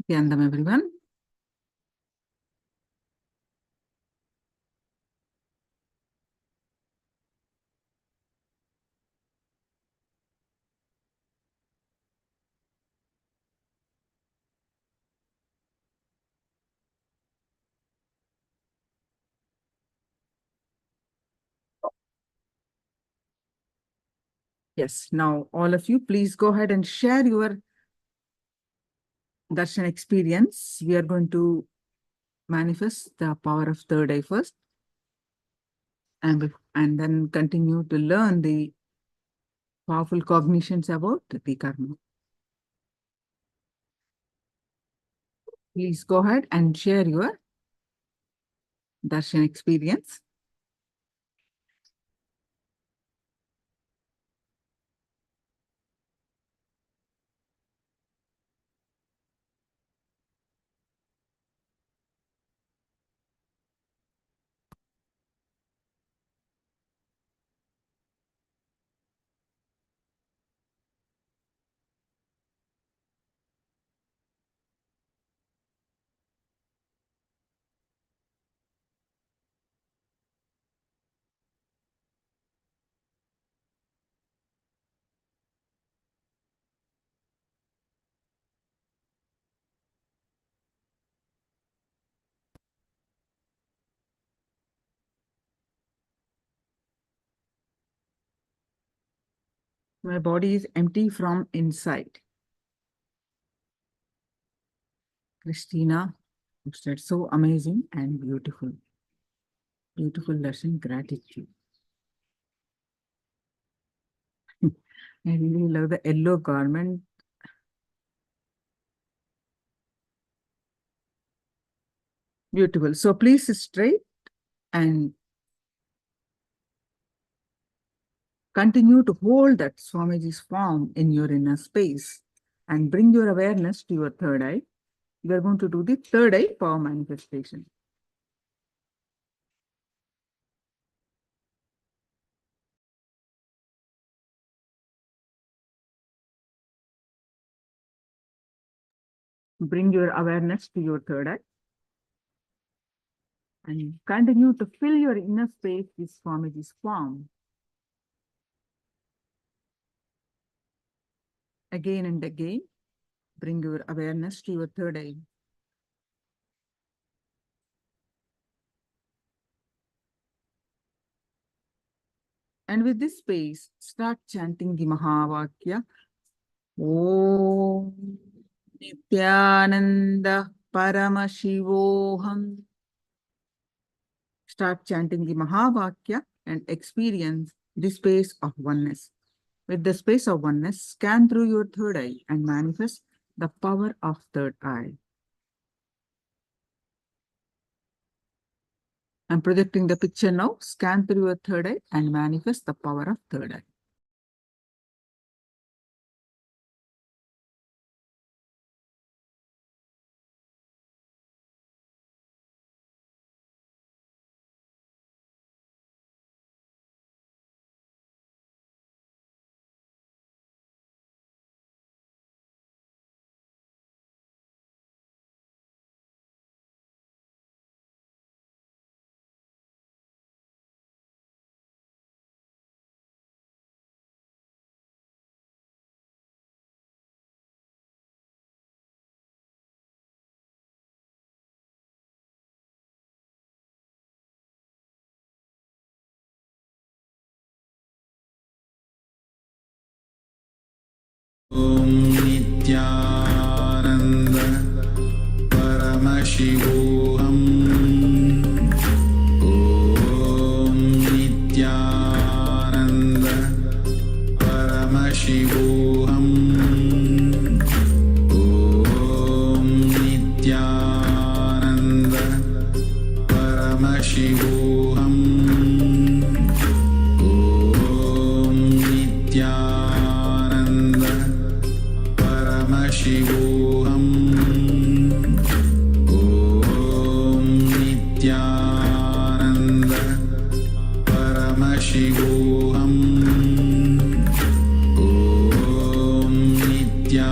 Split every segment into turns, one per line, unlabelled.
Nithyananda, everyone. Yes, now all of you, please go ahead and share your darshan experience. We are going to manifest the power of third eye first, and then continue to learn the powerful cognitions about the karma. Please go ahead and share your darshan experience. My body is empty from inside. Christina said, so amazing and beautiful. Beautiful lesson, gratitude. I really love the yellow garment. Beautiful. So please sit straight and continue to hold that Swamiji's form in your inner space and bring your awareness to your third eye. We are going to do the third eye power manifestation. Bring your awareness to your third eye and continue to fill your inner space with Swamiji's form. Again and again, bring your awareness to your third eye. And with this space, start chanting the Mahavakya. Om Nithyananda Paramashivoham. Start chanting the Mahavakya and experience the space of oneness. With the space of oneness, scan through your third eye and manifest the power of third eye. I'm projecting the picture now. Scan through your third eye and manifest the power of third eye.
Om Nithyananda Paramashivoham. Om Nithyananda Paramashivoham. Om Nithyananda Paramashivoham. Om Nithyananda Paramashivoham. Om Nithyananda Paramashivoham. Om Nithyananda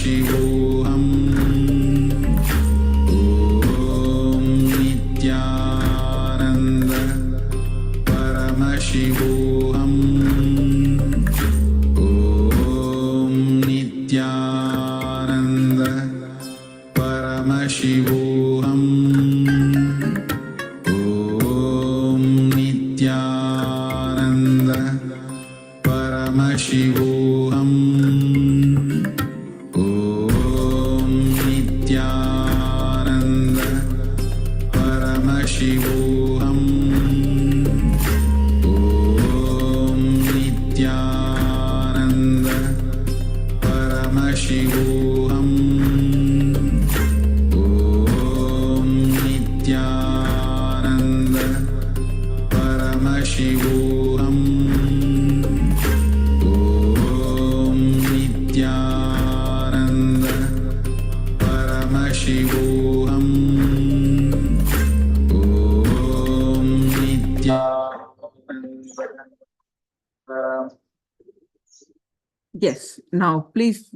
Paramashivoham Om Nithyananda Paramashivoham Om Nithyananda Paramashivoham Om Nithyananda Paramashivoham Om Nithyananda Paramashivoham Om Nithyananda Paramashivoham Om Nithyananda Paramashivoham Om Nithyananda Paramashivoham Om Nithyananda.
Yes. Now, please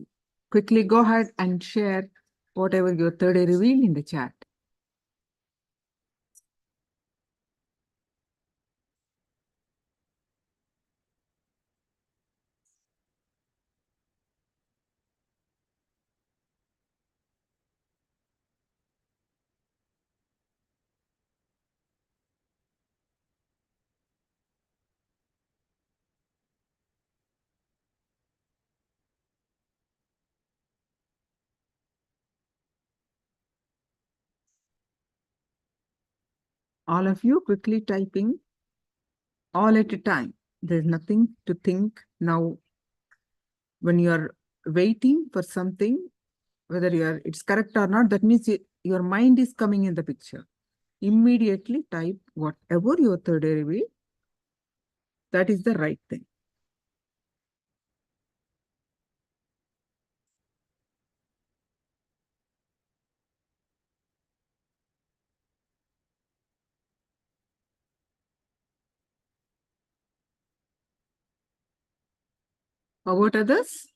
quickly go ahead and share whatever your third eye revealed in the chat. All of you quickly typing all at a time. There's nothing to think now. When you are waiting for something, whether it's correct or not, that means your mind is coming in the picture. Immediately type whatever your third eye revealed. That is the right thing. How about others?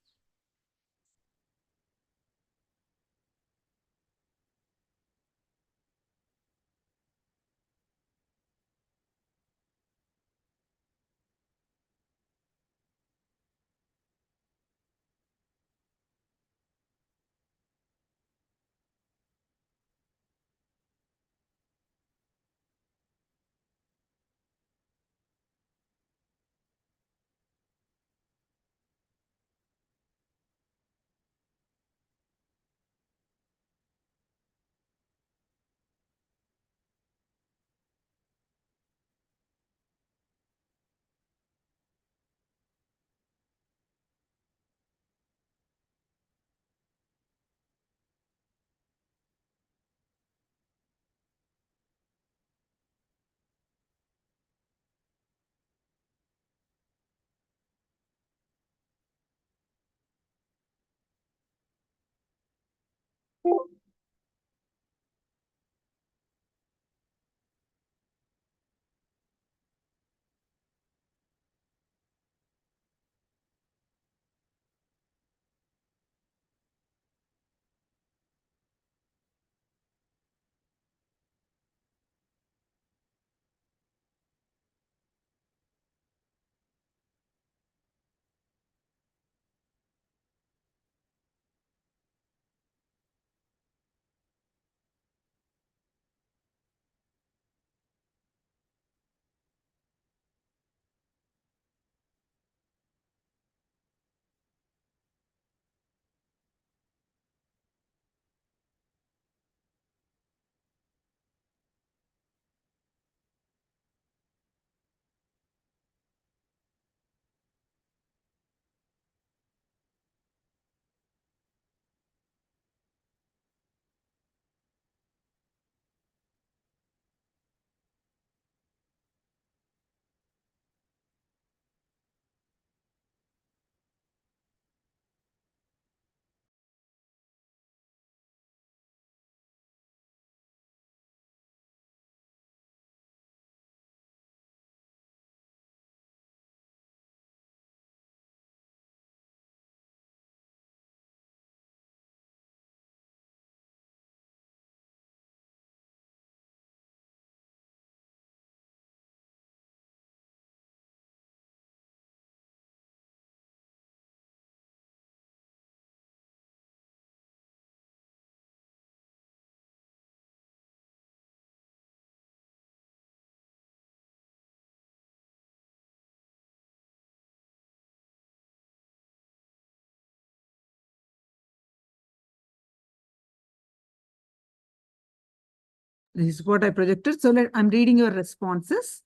This is what I projected. So I'm reading your responses.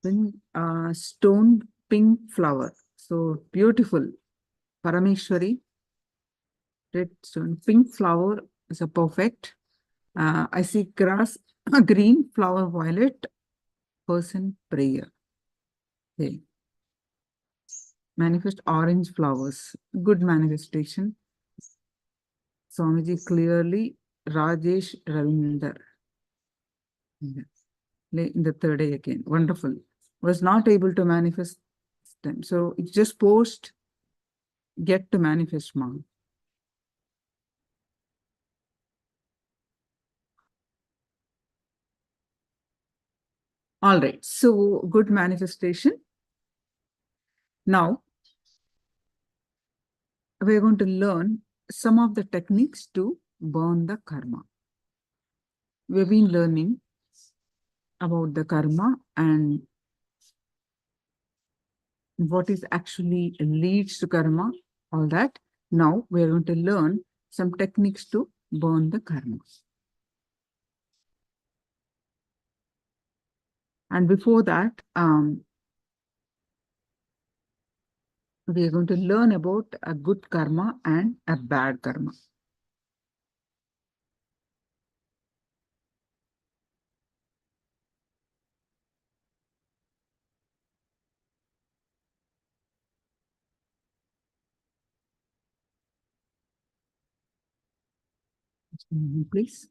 Then stone pink flower. So beautiful. Parameshwari. Red stone pink flower is a perfect. I see grass, green flower, violet. Person prayer. Okay. Manifest orange flowers. Good manifestation. Swamiji clearly. Rajesh Ravinder. In the third day again. Wonderful. Was not able to manifest them. So it's just post, get to manifest, mom. All right. So good manifestation. Now, we're going to learn some of the techniques to burn the karma. We've been learning about the karma and what is actually leads to karma, all that. Now we're going to learn some techniques to burn the karma. And before that, we are going to learn about a good karma and a bad karma. Please.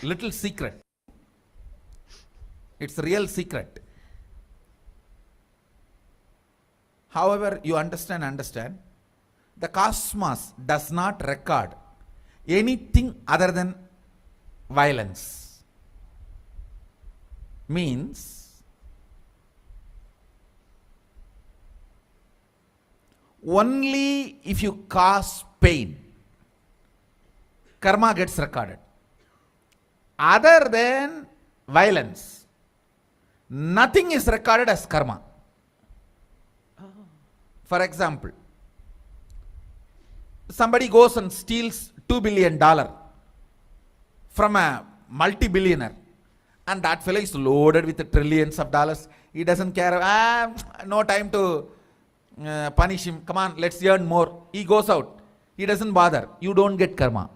Little secret. It's a real secret. However, you understand, the cosmos does not record anything other than violence. Means, only if you cause pain, karma gets recorded. Other than violence, nothing is recorded as karma. For example, somebody goes and steals $2 billion from a multi-billionaire, and that fellow is loaded with trillions of dollars. He doesn't care. No time to punish him. Come on, let's earn more. He goes out. He doesn't bother. You don't get karma.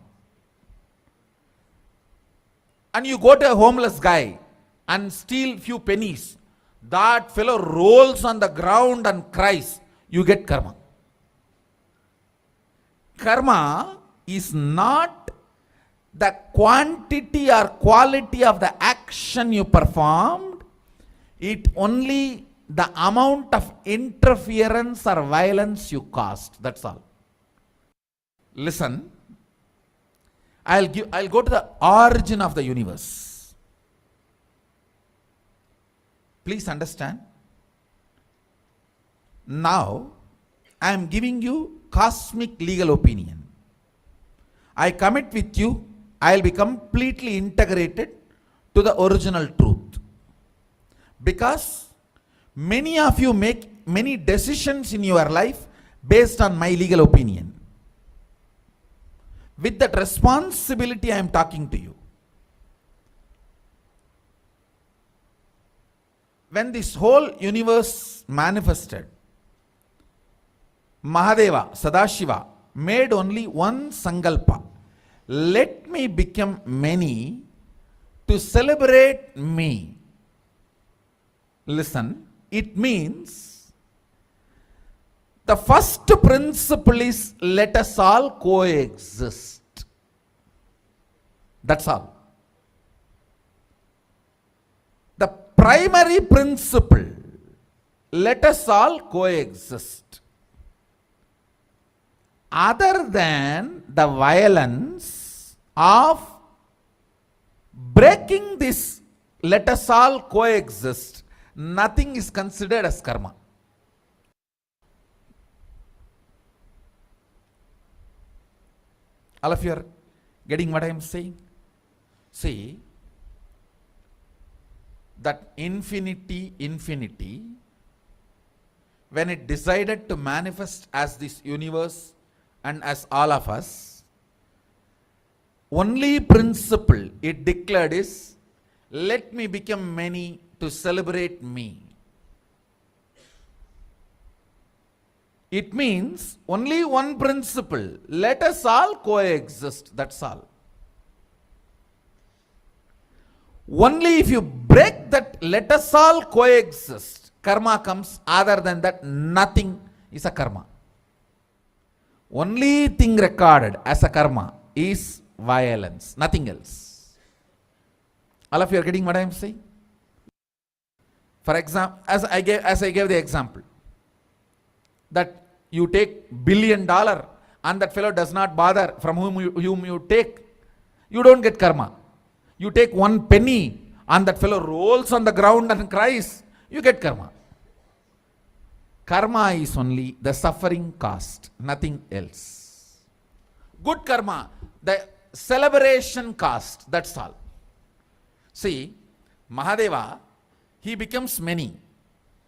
And you go to a homeless guy and steal few pennies. That fellow rolls on the ground and cries. You get karma. Karma is not the quantity or quality of the action you performed. It only the amount of interference or violence you caused. That's all. Listen. I'll go to the origin of the universe. Please understand. Now, I am giving you cosmic legal opinion. I commit with you, I will be completely integrated to the original truth. Because many of you make many decisions in your life based on my legal opinion. With that responsibility, I am talking to you. When this whole universe manifested, Mahadeva, Sadashiva, made only one sankalpa. Let me become many to celebrate me. Listen, it means the first principle is let us all coexist. That's all. primary principle, let us all coexist. Other than the violence of breaking this, let us all coexist, nothing is considered as karma. All of you are getting what I am saying? See, that infinity, when it decided to manifest as this universe and as all of us, only principle it declared is, let me become many to celebrate me. It means only one principle, let us all coexist, that's all. Only if you break that, let us all coexist, karma comes. Other than that, nothing is a karma. Only thing recorded as a karma is violence, nothing else. All of you are getting what I am saying? For example, as I gave the example, that you take $1 billion and that fellow does not bother from whom you take, you don't get karma. You take 1 penny and that fellow rolls on the ground and cries, you get karma. Karma is only the suffering cost, nothing else. Good karma, the celebration cost, that's all. See, Mahadeva, he becomes many.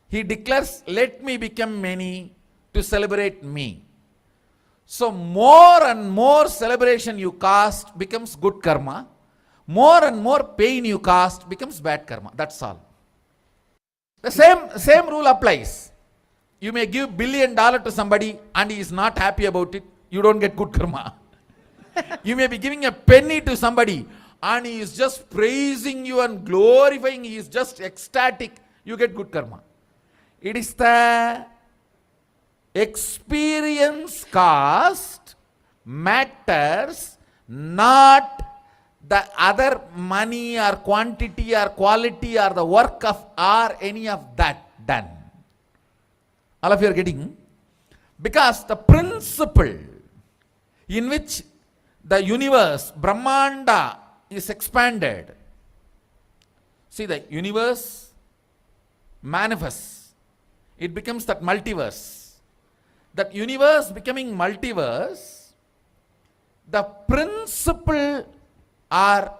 He declares, let me become many to celebrate me. So more and more celebration you cast becomes good karma. More and more pain you cast becomes bad karma. That's all. The same rule applies. You may give $1 billion to somebody and he is not happy about it. You don't get good karma. You may be giving a penny to somebody and he is just praising you and glorifying. He is just ecstatic. You get good karma. It is the experience cost matters, not the other money or quantity or quality or the work of or any of that done. All of you are getting? Because the principle in which the universe, Brahmanda, is expanded. See, the universe manifests. It becomes that multiverse. That universe becoming multiverse, the principle or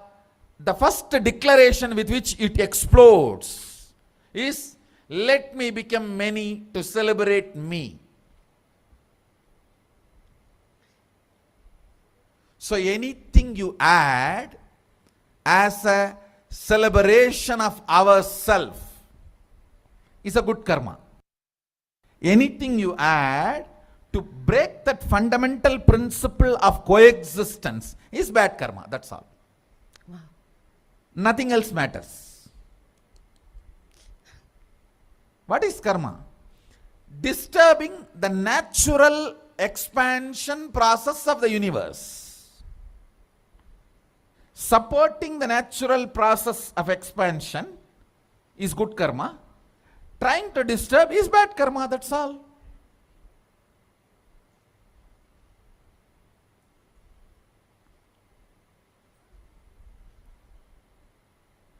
the first declaration with which it explodes is, let me become many to celebrate me. So anything you add as a celebration of ourself is a good karma. Anything you add to break that fundamental principle of coexistence is bad karma, that's all.
Wow.
Nothing else matters. What is karma? Disturbing the natural expansion process of the universe. Supporting the natural process of expansion is good karma. Trying to disturb is bad karma, that's all.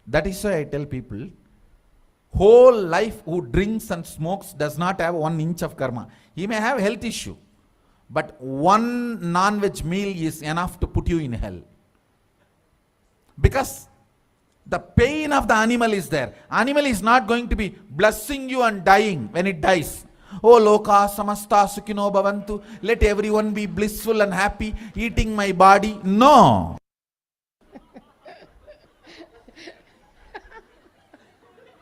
That is why I tell people, whole life who drinks and smokes does not have 1 inch of karma. He may have health issue, but 1 non-veg meal is enough to put you in hell. Because the pain of the animal is there. Animal is not going to be blessing you and dying when it dies. Oh loka samasta sukhino bhavantu, let everyone be blissful and happy eating my body. No.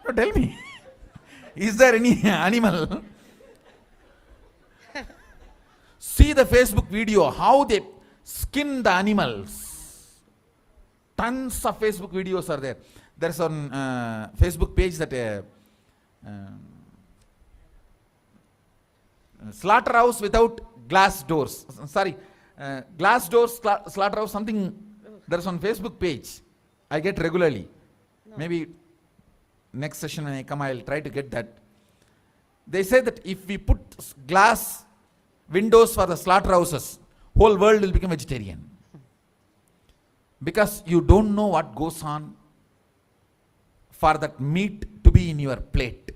No, tell me, is there any animal? See the Facebook video, how they skin the animals. Tons of Facebook videos are there. There's on Facebook page that slaughterhouse without glass doors. Sorry, glass doors, slaughterhouse, something. There's on Facebook page. I get regularly.
No.
Maybe next session when I come, I'll try to get that. They say that if we put glass windows for the slaughterhouses, whole world will become vegetarian. Because you don't know what goes on for that meat to be in your plate.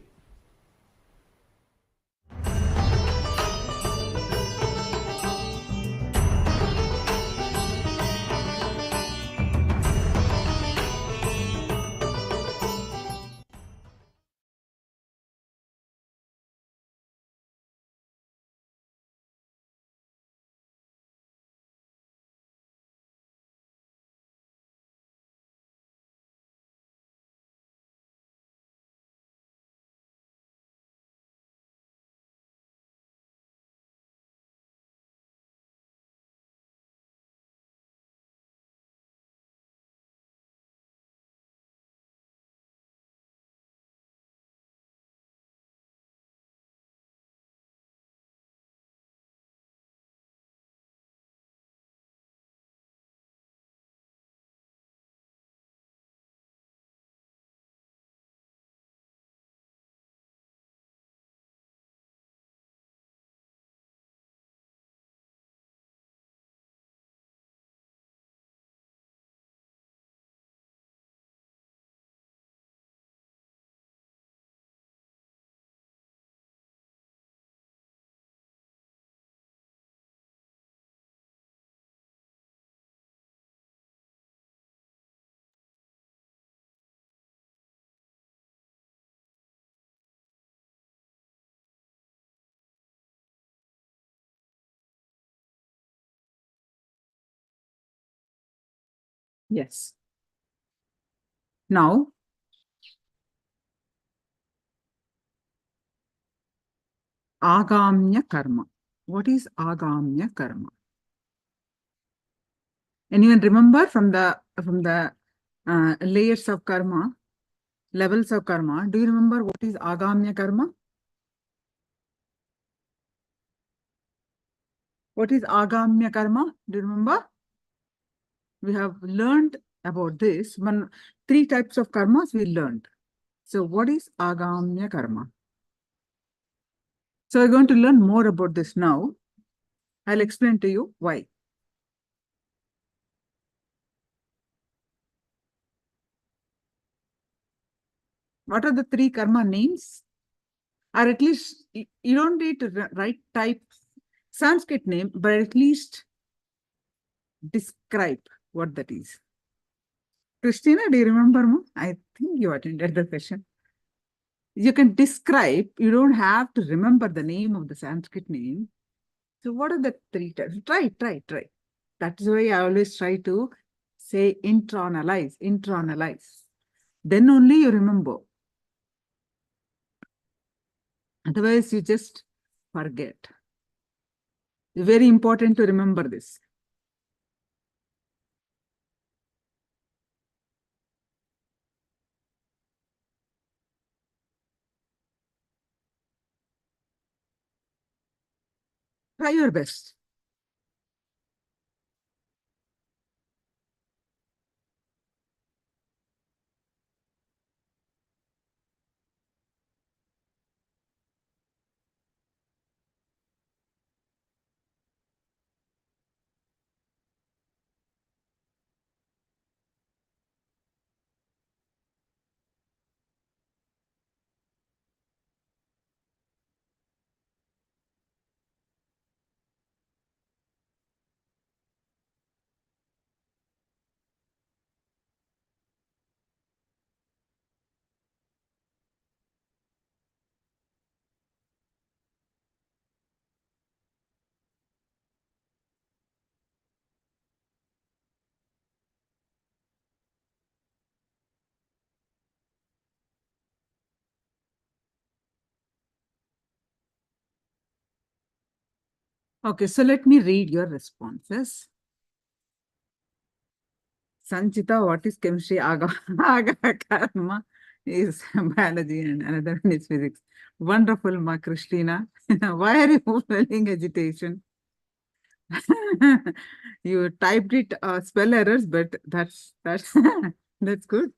Yes. Now, agamya karma. What is agamya karma? Anyone remember from the layers of karma, levels of karma? Do you remember what is agamya karma? What is agamya karma? Do you remember? We have learned about this. 3 types of karmas we learned. So what is agamya karma? So we're going to learn more about this now. I'll explain to you why. What are the 3 karma names? Or at least you don't need to write type Sanskrit name, but at least describe what that is. Christina, do you remember? I think you attended the session. You can describe, you don't have to remember the name of the Sanskrit name. So what are the 3 types? Try. That's why I always try to say internalize. Then only you remember. Otherwise, you just forget. It's very important to remember this. Try your best. Okay, so let me read your responses. Sanchita, what is chemistry? Aga karma is biology and another one is physics. Wonderful, Ma Christina. Why are you feeling agitation? You typed it spell errors, but that's that's good.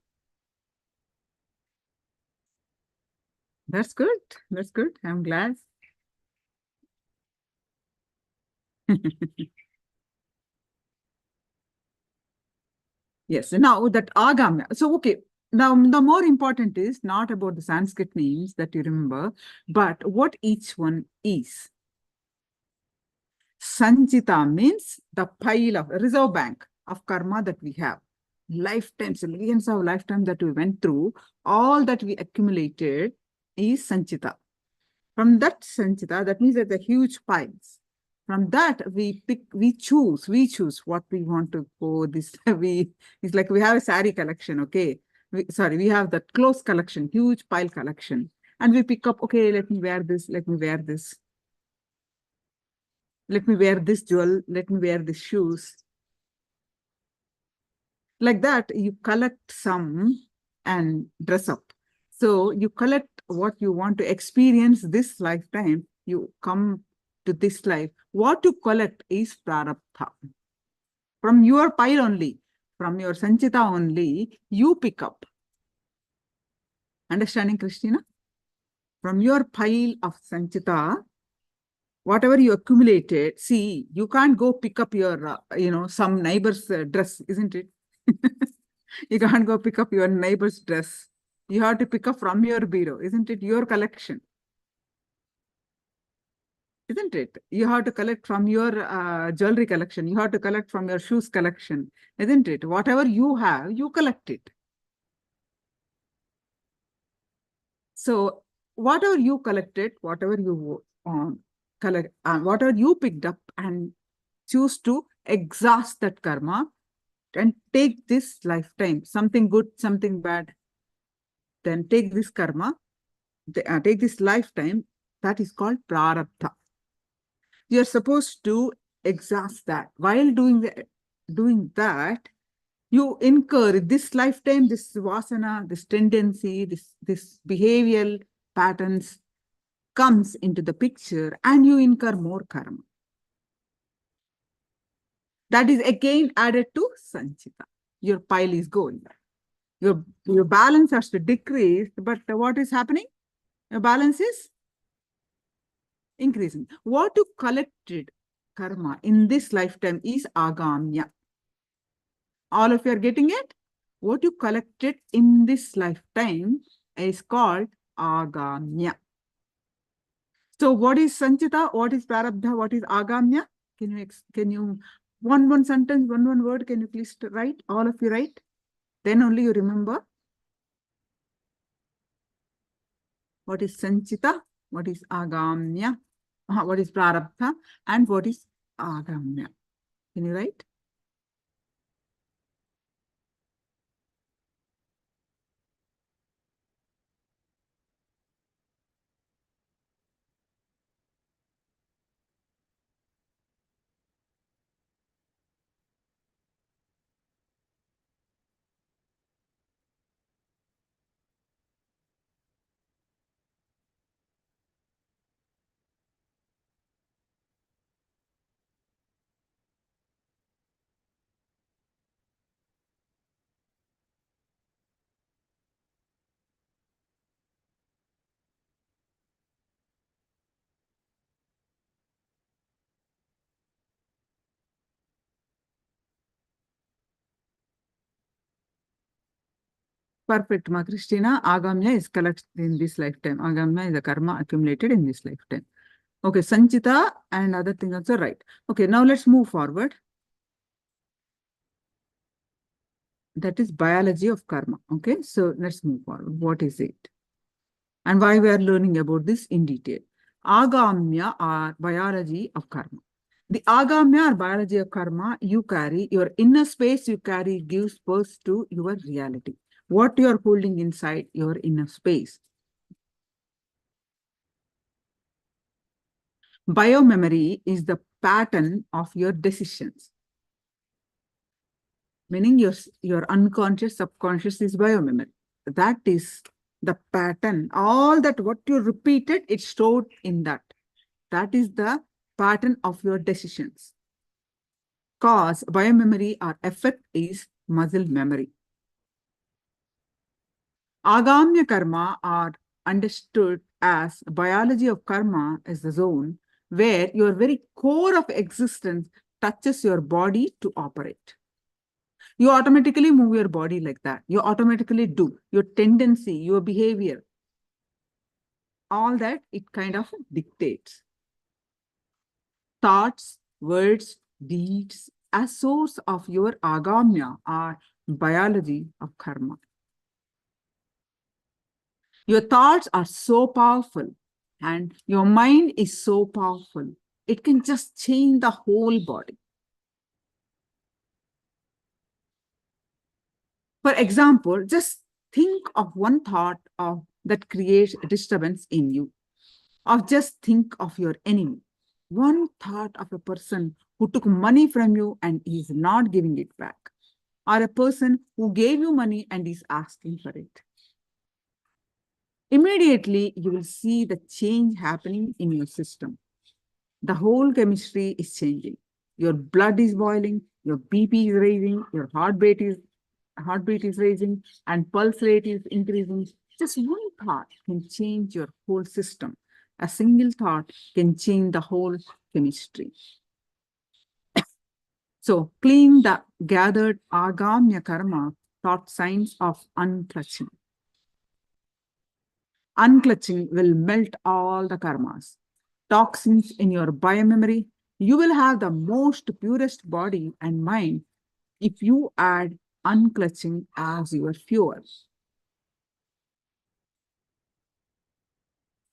That's good. That's good. I'm glad. Yes. Now that Agamya. So, okay. Now, the more important is not about the Sanskrit names that you remember, but what each one is. Sanchita means the pile of reserve bank of karma that we have. Lifetimes, millions of lifetimes that we went through, all that we accumulated is Sanchita. From that Sanchita, that means that the huge piles. From that, we choose what we want to go. It's like we have a sari collection, okay? We have that clothes collection, huge pile collection. And we pick up, okay, let me wear this, let me wear this. Let me wear this jewel, let me wear these shoes. Like that, you collect some and dress up. So you collect what you want to experience this lifetime. You come to this life. What you collect is prarabdha. From your pile only, from your sanchita only, you pick up. Understanding, Christina? From your pile of sanchita, whatever you accumulated, see, you can't go pick up your, some neighbor's dress, isn't it? You can't go pick up your neighbor's dress. You have to pick up from your bureau, isn't it? Your collection. Isn't it? You have to collect from your jewelry collection. You have to collect from your shoes collection. Isn't it? Whatever you have, you collect it. So whatever you collected, whatever you collect, whatever you picked up and choose to exhaust that karma and take this lifetime, something good, something bad, then take this karma, take this lifetime, that is called prarabdha. You're supposed to exhaust that. While doing that, you incur this lifetime, this vasana, this tendency, this behavioral patterns comes into the picture and you incur more karma. That is again added to sanchita. Your pile is going. Your balance has to decrease, but what is happening? Your balance is increasing. What you collected karma in this lifetime is agamya. All of you are getting it? What you collected in this lifetime is called agamya. So what is sanchita? What is prarabdha? What is agamya? Can you one sentence, one word, can you please write? All of you write? Then only you remember. What is sanchita? What is agamya? What is prarabdha? And what is agamya? Can you write? Perfect, Ma Christina. Agamya is collected in this lifetime. Agamya is the karma accumulated in this lifetime. Okay, sanchita and other things also right. Okay, now let's move forward. That is biology of karma. Okay, so let's move forward. What is it? And why we are learning about this in detail. Agamya or biology of karma. The agamya or biology of karma you carry, your inner space you carry gives birth to your reality. What you are holding inside your inner space. Biomemory is the pattern of your decisions. Meaning your unconscious, subconscious is biomemory. That is the pattern. All that what you repeated, it's stored in that. That is the pattern of your decisions. Cause, biomemory or effect is muscle memory. Agamya karma or understood as biology of karma is the zone where your very core of existence touches your body to operate. You automatically move your body like that. You automatically do. Your tendency, your behavior, all that it kind of dictates. Thoughts, words, deeds as source of your agamya are biology of karma. Your thoughts are so powerful and your mind is so powerful. It can just change the whole body. For example, just think of one thought that creates disturbance in you. Or just think of your enemy. One thought of a person who took money from you and is not giving it back. Or a person who gave you money and is asking for it. Immediately, you will see the change happening in your system. The whole chemistry is changing. Your blood is boiling, your BP is raising, your heartbeat is raising, and pulse rate is increasing. Just one thought can change your whole system. A single thought can change the whole chemistry. So, clean the gathered agamya karma, thought signs of unclutching. Unclutching will melt all the karmas. Toxins in your biomemory, you will have the most purest body and mind if you add unclutching as your fuel.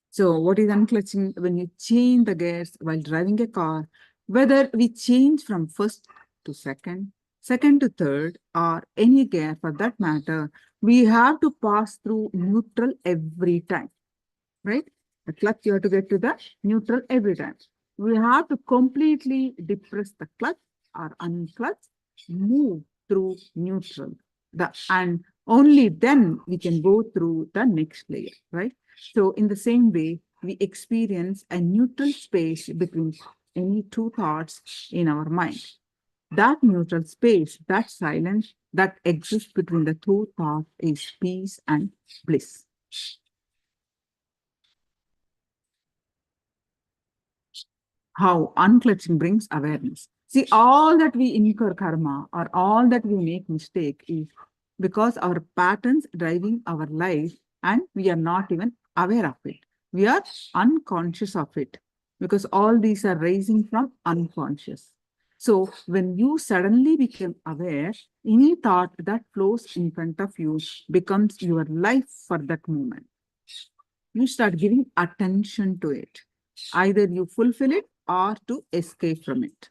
So what is unclutching? When you change the gears while driving a car, whether we change from first to second, second to third, or any gear for that matter, we have to pass through neutral every time, right? The clutch, you have to get to the neutral every time. We have to completely depress the clutch or unclutch, move through neutral. And only then we can go through the next layer, right? So in the same way, we experience a neutral space between any two thoughts in our mind. That neutral space, that silence that exists between the two thoughts is peace and bliss. How unclutching brings awareness. See, all that we incur karma or all that we make mistake is because our patterns driving our life and we are not even aware of it. We are unconscious of it because all these are rising from unconscious. So when you suddenly become aware, any thought that flows in front of you becomes your life for that moment. You start giving attention to it. Either you fulfill it or to escape from it.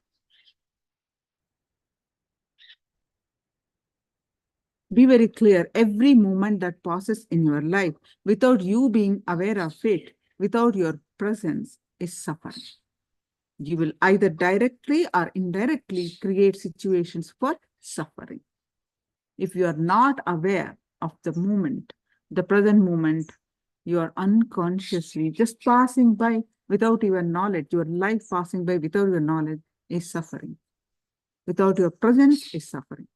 Be very clear, every moment that passes in your life without you being aware of it, without your presence, is suffering. You will either directly or indirectly create situations for suffering. If you are not aware of the moment, the present moment, you are unconsciously just passing by without your knowledge. Your life passing by without your knowledge is suffering. Without your presence is suffering.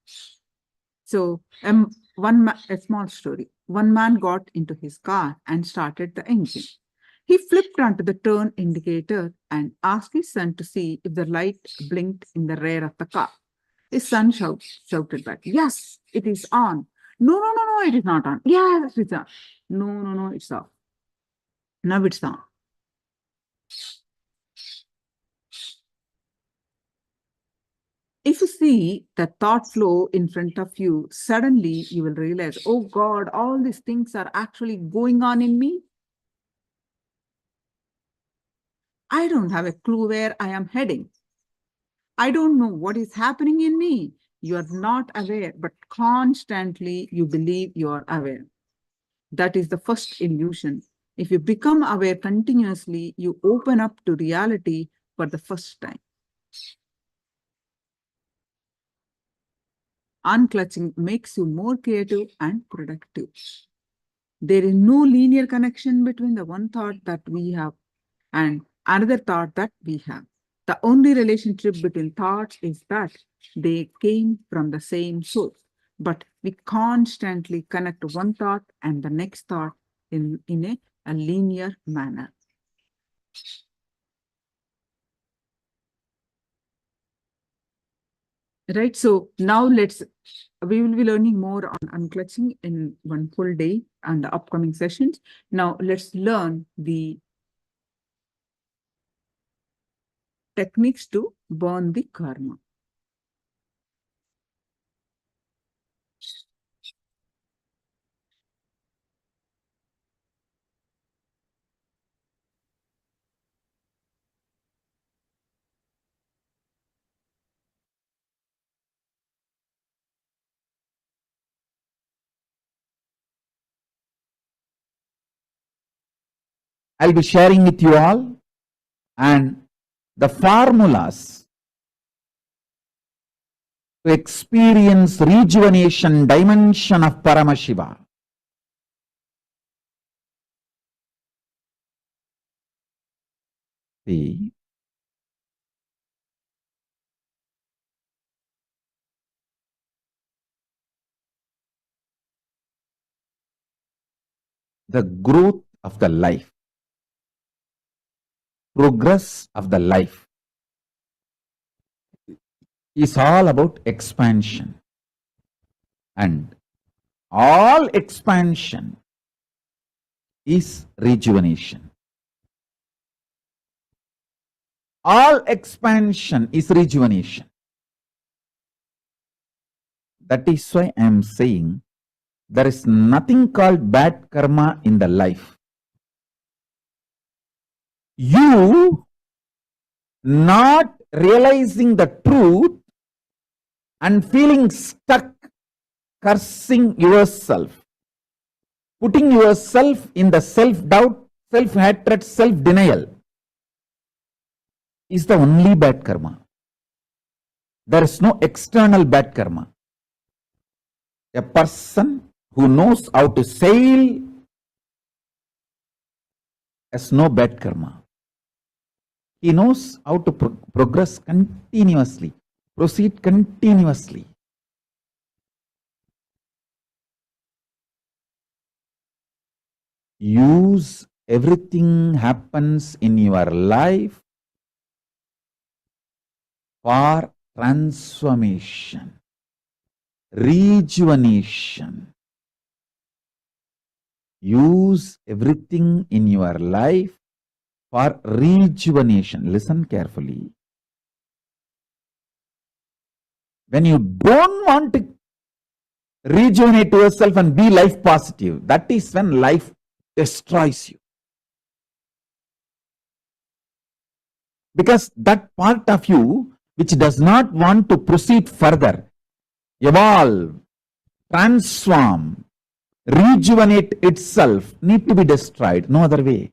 So, a small story. One man got into his car and started the engine. He flipped onto the turn indicator and asked his son to see if the light blinked in the rear of the car. His son shouted back, "Yes, it is on." "No, no, no, no, it is not on." "Yes, it's on." "No, no, no, it's off." "Now it's on." If you see the thought flow in front of you, suddenly you will realize, oh God, all these things are actually going on in me. I don't have a clue where I am heading. I don't know what is happening in me. You are not aware, but constantly you believe you are aware. That is the first illusion. If you become aware continuously, you open up to reality for the first time. Unclutching makes you more creative and productive. There is no linear connection between the one thought that we have and another thought that we have. The only relationship between thoughts is that they came from the same source. But we constantly connect one thought and the next thought in a a linear manner. Right, so now we will be learning more on unclutching in one full day and the upcoming sessions. Now let's learn the techniques to burn the karma.
I'll be sharing with you all and the formulas to experience rejuvenation dimension of Paramashiva. See, the growth of the life, progress of the life is all about expansion, and all expansion is rejuvenation. All expansion is rejuvenation. That is why I am saying there is nothing called bad karma in the life. You not realizing the truth and feeling stuck, cursing yourself, putting yourself in the self-doubt, self-hatred, self-denial is the only bad karma. There is no external bad karma. A person who knows how to sail has no bad karma. He knows how to progress continuously, proceed continuously. Use everything happens in your life for transformation, rejuvenation. Use everything in your life for rejuvenation. Listen carefully. When you don't want to rejuvenate yourself and be life positive, that is when life destroys you. Because that part of you which does not want to proceed further, evolve, transform, rejuvenate itself, need to be destroyed. No other way.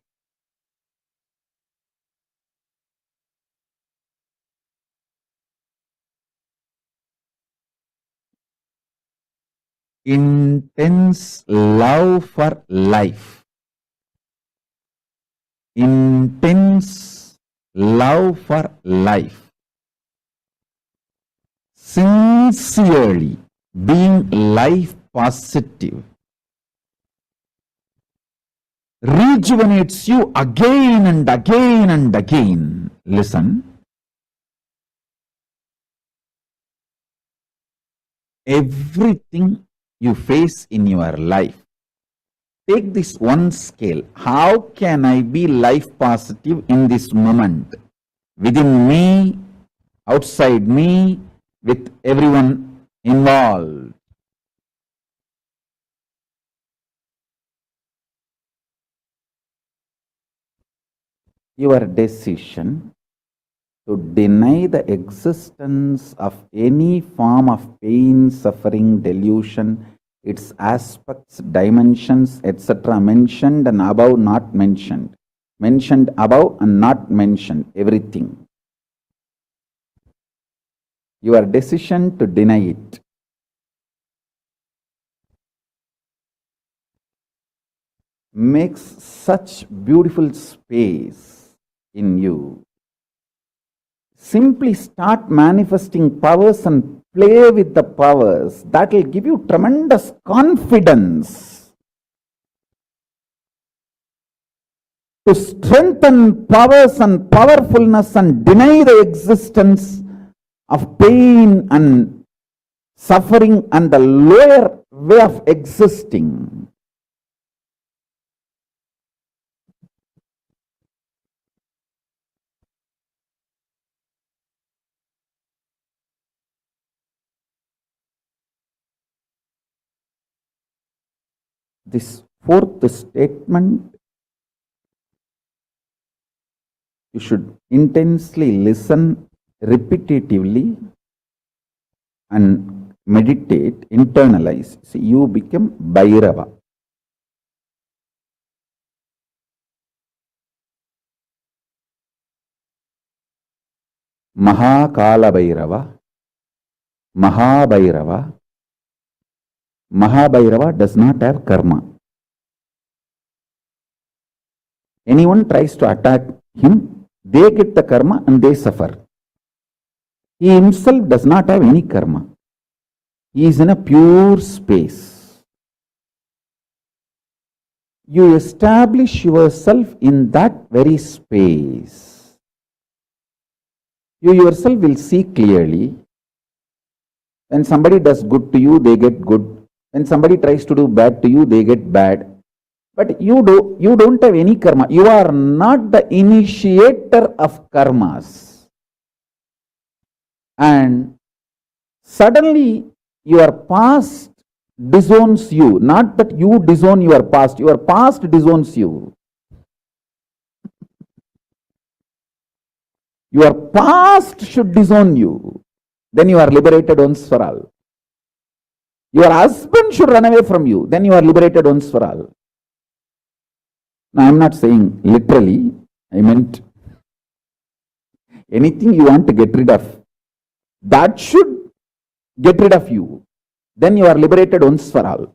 Intense love for life. Intense love for life. Sincerely being life positive rejuvenates you again and again and again. Listen. Everything you face in your life, take this one scale. How can I be life positive in this moment? Within me, outside me, with everyone involved. Your decision to deny the existence of any form of pain, suffering, delusion, its aspects, dimensions, etc. mentioned and above, not mentioned. Mentioned above and not mentioned, everything. Your decision to deny it. Makes such beautiful space in you. Simply start manifesting powers and play with the powers. That will give you tremendous confidence. to strengthen powers and powerfulness and deny the existence of pain and suffering and the lower way of existing. This fourth statement, you should intensely listen repetitively and meditate, internalize. See, you become Bhairava. Mahakala Bhairava, Mahabhairava. Mahabhairava does not have karma. Anyone tries to attack him, they get the karma and they suffer. He himself does not have any karma. He is in a pure space. You establish yourself in that very space. You yourself will see clearly. When somebody does good to you, they get good. When somebody tries to do bad to you, they get bad. But you don't have any karma. You are not the initiator of karmas. And suddenly your past disowns you. Not that you disown your past disowns you. Your past should disown you. Then you are liberated once for all. Your husband should run away from you. Then you are liberated once for all. Now, I am not saying literally. I meant anything you want to get rid of, that should get rid of you. Then you are liberated once for all.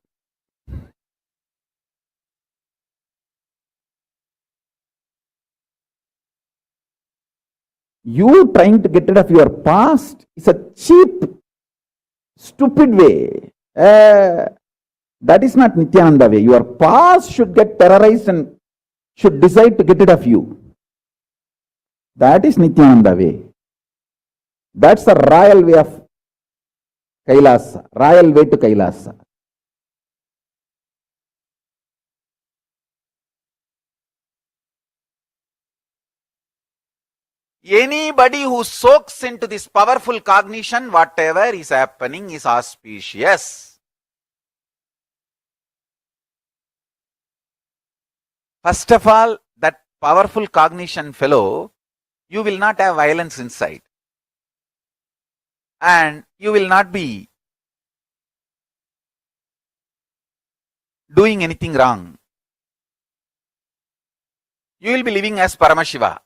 You trying to get rid of your past is a cheap, stupid way. That is not Nithyananda way. Your past should get terrorized and should decide to get rid of you. That is Nithyananda way. That's the royal way of KAILASA, royal way to KAILASA. Anybody who soaks into this powerful cognition, whatever is happening is auspicious. First of all, that powerful cognition fellow, you will not have violence inside. And you will not be doing anything wrong. You will be living as Paramashiva.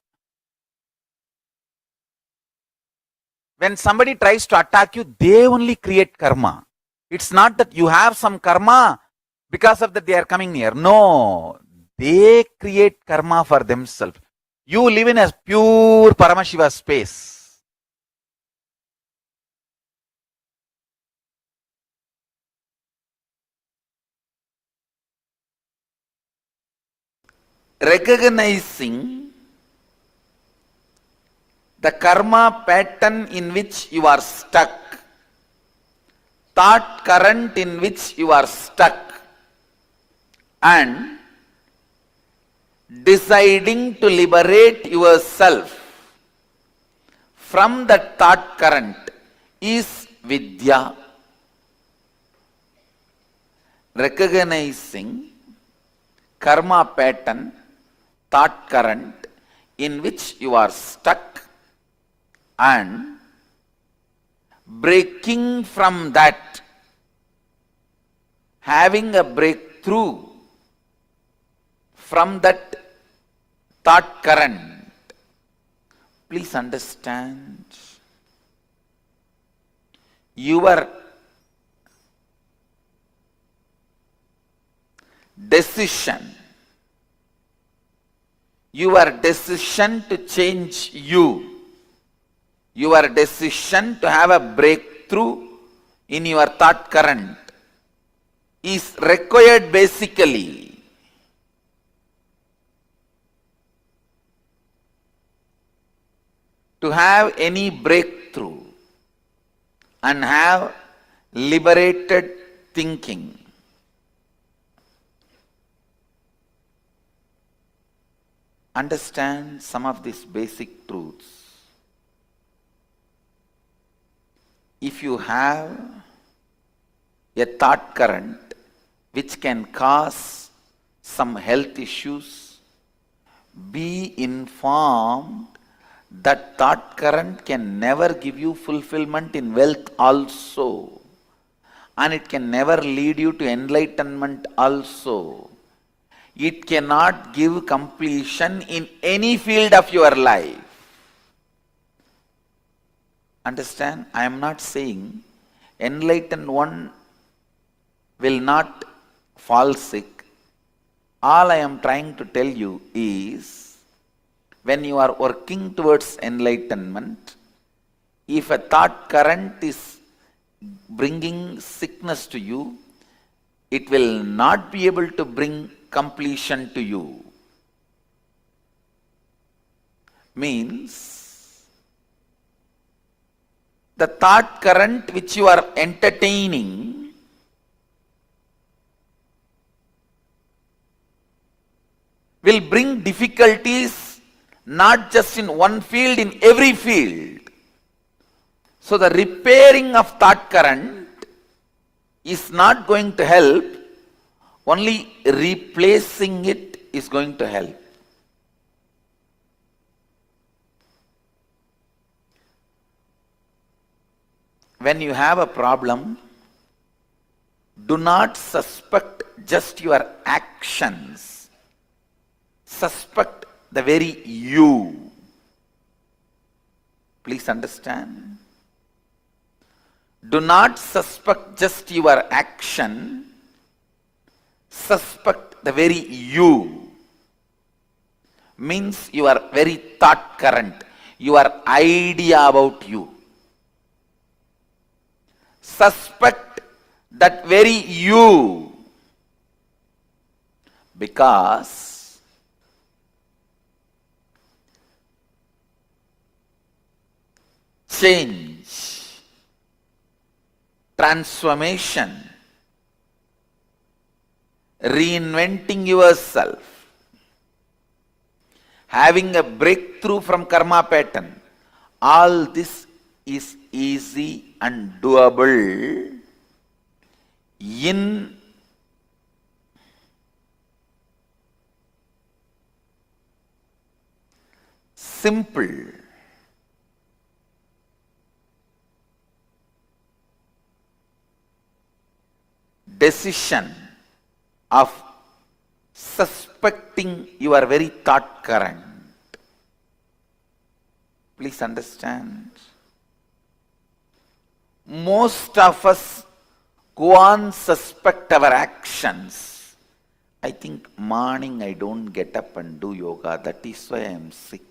When somebody tries to attack you, they only create karma. It's not that you have some karma because of that they are coming near. No, they create karma for themselves. You live in a pure Paramashiva space. Recognizing the karma pattern in which you are stuck, thought current in which you are stuck, and deciding to liberate yourself from that thought current is Vidya. Recognizing karma pattern, thought current in which you are stuck, and breaking from that, having a breakthrough from that thought current. Please understand, your decision to change you, your decision to have a breakthrough in your thought current is required basically to have any breakthrough and have liberated thinking, understand some of these basic truths. If you have a thought current which can cause some health issues, be informed that thought current can never give you fulfillment in wealth also, and it can never lead you to enlightenment also. It cannot give completion in any field of your life. Understand? I am not saying enlightened one will not fall sick. All I am trying to tell you is, when you are working towards enlightenment, if a thought current is bringing sickness to you, it will not be able to bring completion to you. Means, the thought current which you are entertaining will bring difficulties not just in one field, in every field. So the repairing of thought current is not going to help, only replacing it is going to help. When you have a problem, do not suspect just your actions. Suspect the very you. Please understand. Do not suspect just your action. Suspect the very you. Means your very thought current, your idea about you. Suspect that very you, because change, transformation, reinventing yourself, having a breakthrough from karma pattern, all this is easy and doable in simple decision of suspecting your very thought current. Please understand. Most of us go on suspect our actions. I think morning I don't get up and do yoga, that is why I am sick.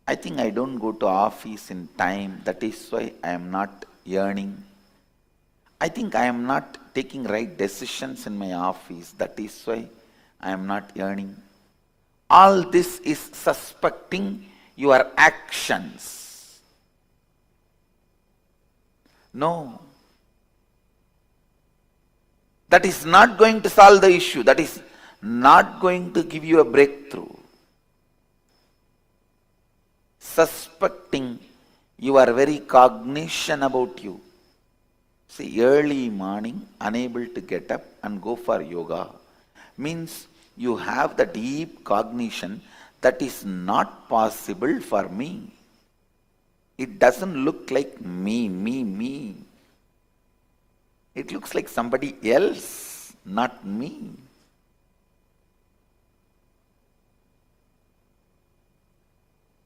I think I don't go to office in time, that is why I am not earning. I think I am not taking right decisions in my office, that is why I am not earning. All this is suspecting your actions. No. That is not going to solve the issue. That is not going to give you a breakthrough. Suspecting your very cognition about you. See, early morning, unable to get up and go for yoga, means you have the deep cognition that is not possible for me. It doesn't look like me. It looks like somebody else, not me.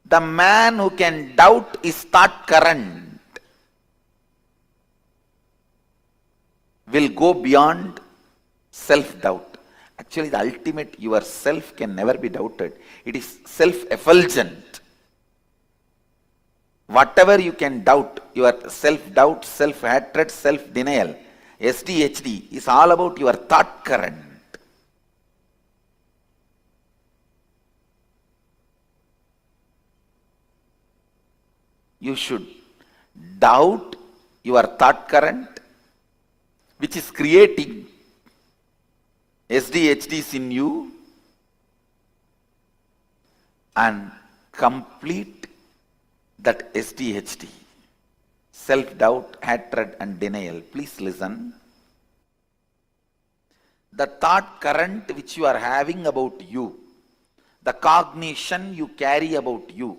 The man who can doubt his thought current will go beyond self-doubt. Actually, the ultimate yourself can never be doubted. It is self-effulgent. Whatever you can doubt, your self-doubt, self-hatred, self-denial, SDHD, is all about your thought current. you should doubt your thought current, which is creating SDHDs in you, and complete that SDHD. Self-doubt, hatred and denial. Please listen. The thought current which you are having about you, the cognition you carry about you,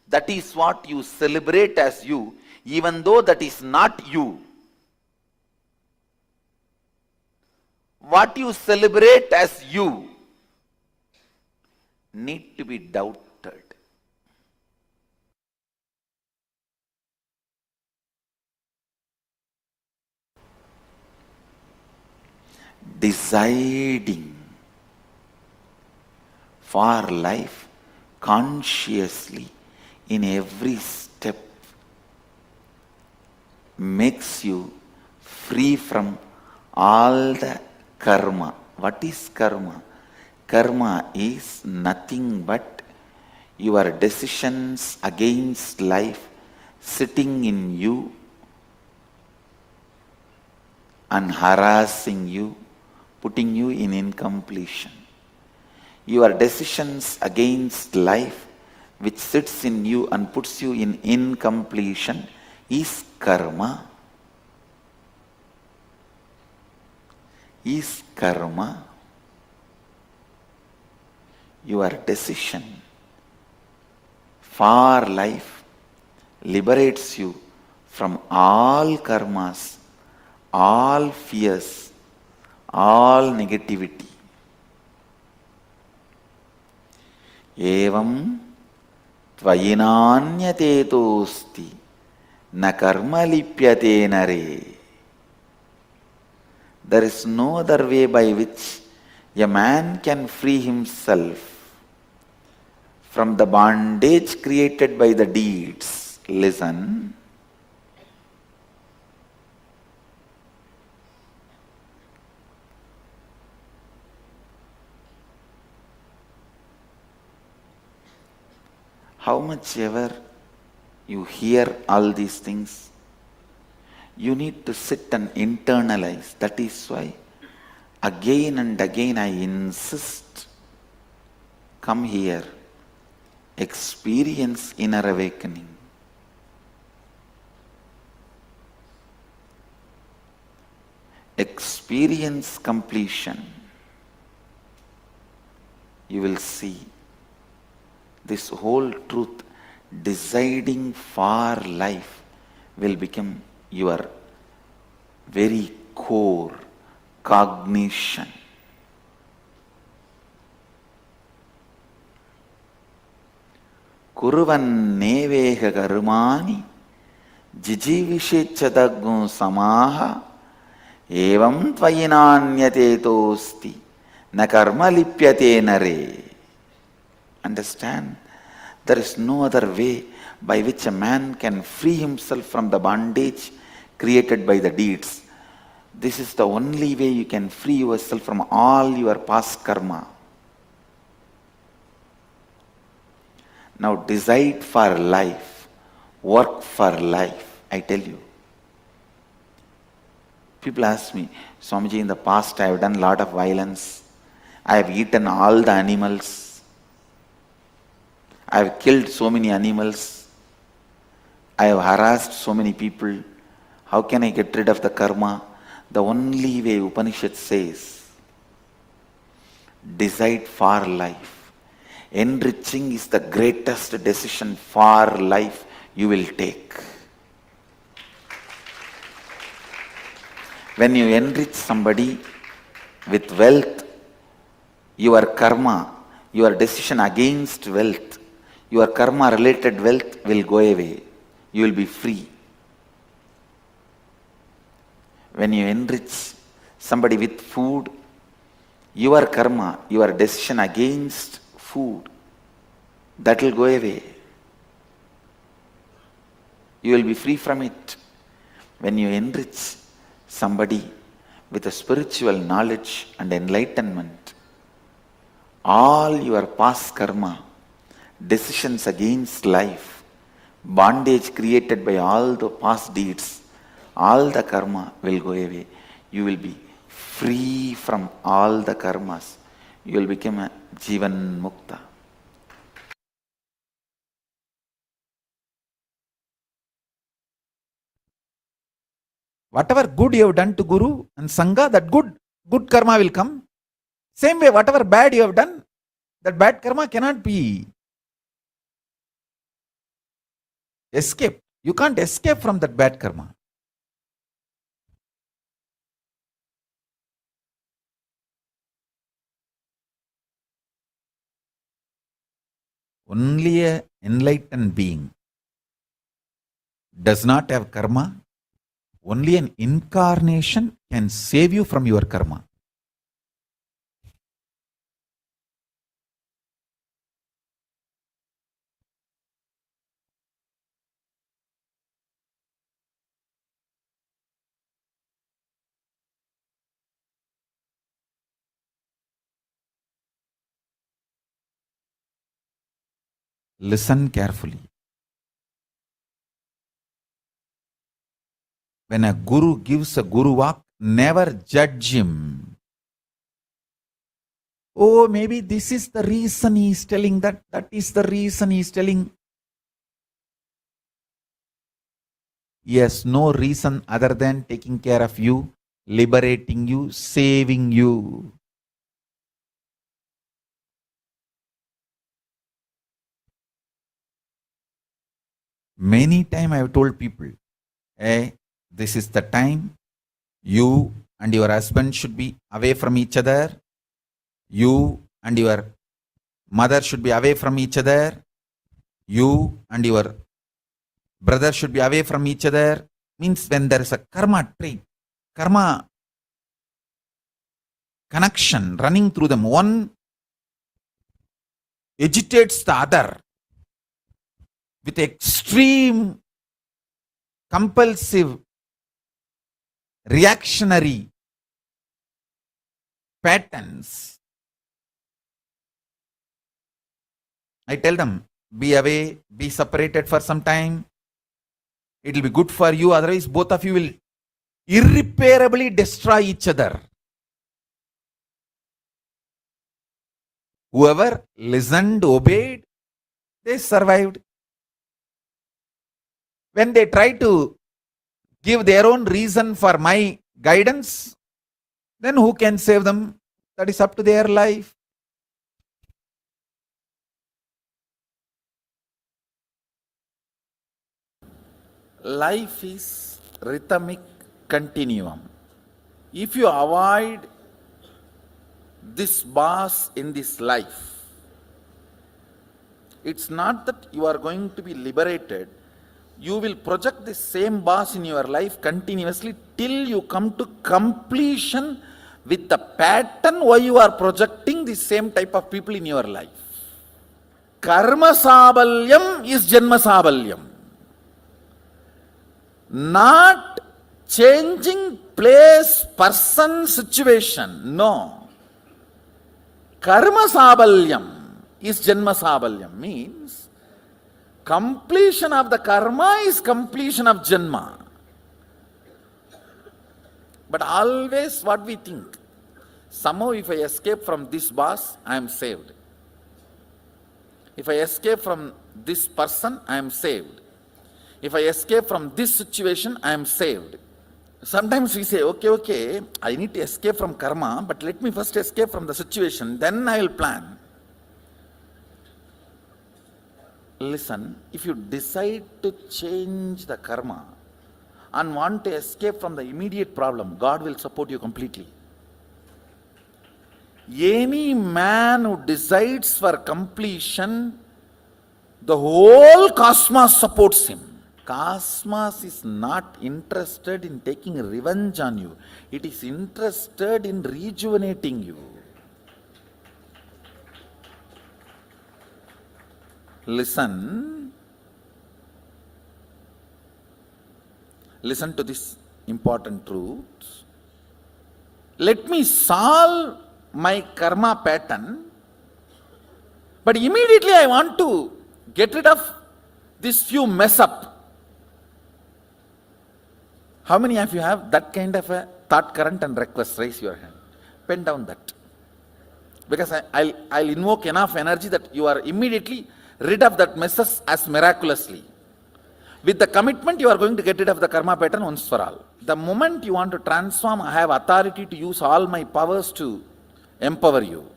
that is what you celebrate as you, even though that is not you. What you celebrate as you need to be doubted. Deciding for life consciously in every step makes you free from all the karma. What is karma? Karma is nothing but your decisions against life sitting in you and harassing you, putting you in incompletion. Your decisions against life which sits in you and puts you in incompletion is karma. Is karma. Your decision for life liberates you from all karmas, all fears, all negativity. Evam tvayinanyate tosti na karma lipyate nare. There is no other way by which a man can free himself from the bondage created by the deeds. Listen. How much ever you hear all these things, you need to sit and internalize. That is why again and again I insist, come here, experience inner awakening. Experience completion. You will see this whole truth, deciding for life, will become your very core cognition. Kuruvan neveha karmani jijivishechadagum samaha evam tvayinanyate tosti na karma lipyate nare. Understand? There is no other way by which a man can free himself from the bondage created by the deeds. This is the only way you can free yourself from all your past karma. Now decide for life, work for life. I tell you. People ask me, Swamiji, in the past I have done a lot of violence. I have eaten all the animals. I have killed so many animals. I have harassed so many people. How can I get rid of the karma? The only way, Upanishad says, decide for life. Enriching is the greatest decision for life you will take. When you enrich somebody with wealth, your karma, your decision against wealth, your karma related wealth will go away. You will be free. When you enrich somebody with food, your karma, your decision against food, that will go away. You will be free from it. When you enrich somebody with a spiritual knowledge and enlightenment, all your past karma, decisions against life
bondage created by all the past deeds, all the karma will go away. You will be free from all the karmas. You will become a Jivan Mukta.
Whatever good you have done to Guru and Sangha, that good karma will come. Same way, whatever bad you have done, that bad karma cannot be escaped. You can't escape from that bad karma. Only an enlightened being does not have karma. Only an incarnation can save you from your karma. Listen carefully. When a guru gives a guru walk, never judge him. Oh, maybe this is the reason he is telling that. That is the reason he is telling. Yes, no reason other than taking care of you, liberating you, saving you. Many times I have told people, hey, this is the time you and your husband should be away from each other. You and your mother should be away from each other. You and your brother should be away from each other. Means when there is a karma trait, karma connection running through them, one agitates the other with extreme compulsive reactionary patterns. I tell them, be away, be separated for some time. It will be good for you, otherwise both of you will irreparably destroy each other. Whoever listened, obeyed, they survived. When they try to give their own reason for my guidance, then who can save them? That is up to their life. Life is rhythmic continuum. If you avoid this boss in this life, it's not that you are going to be liberated. You will project the same boss in your life continuously till you come to completion with the pattern why you are projecting the same type of people in your life. Karma sabalyam is janma sabalyam. Not changing place, person, situation. No. Karma sabalyam is janma sabalyam. Means completion of the karma is completion of janma. But always what we think, somehow if I escape from this boss, I am saved. If I escape from this person, I am saved. If I escape from this situation, I am saved. Sometimes we say, okay, I need to escape from karma, but let me first escape from the situation, then I will plan. Listen, if you decide to change the karma and want to escape from the immediate problem, God will support you completely. Any man who decides for completion, the whole cosmos supports him. Cosmos is not interested in taking revenge on you. It is interested in rejuvenating you. Listen to this important truth. Let me solve my karma pattern, but immediately I want to get rid of this few mess up. How many of you have that kind of a thought current and request? Raise your hand. Pen down that. Because I'll invoke enough energy that you are immediately rid of that messes as miraculously. With the commitment, you are going to get rid of the karma pattern once for all. The moment you want to transform, I have authority to use all my powers to empower you.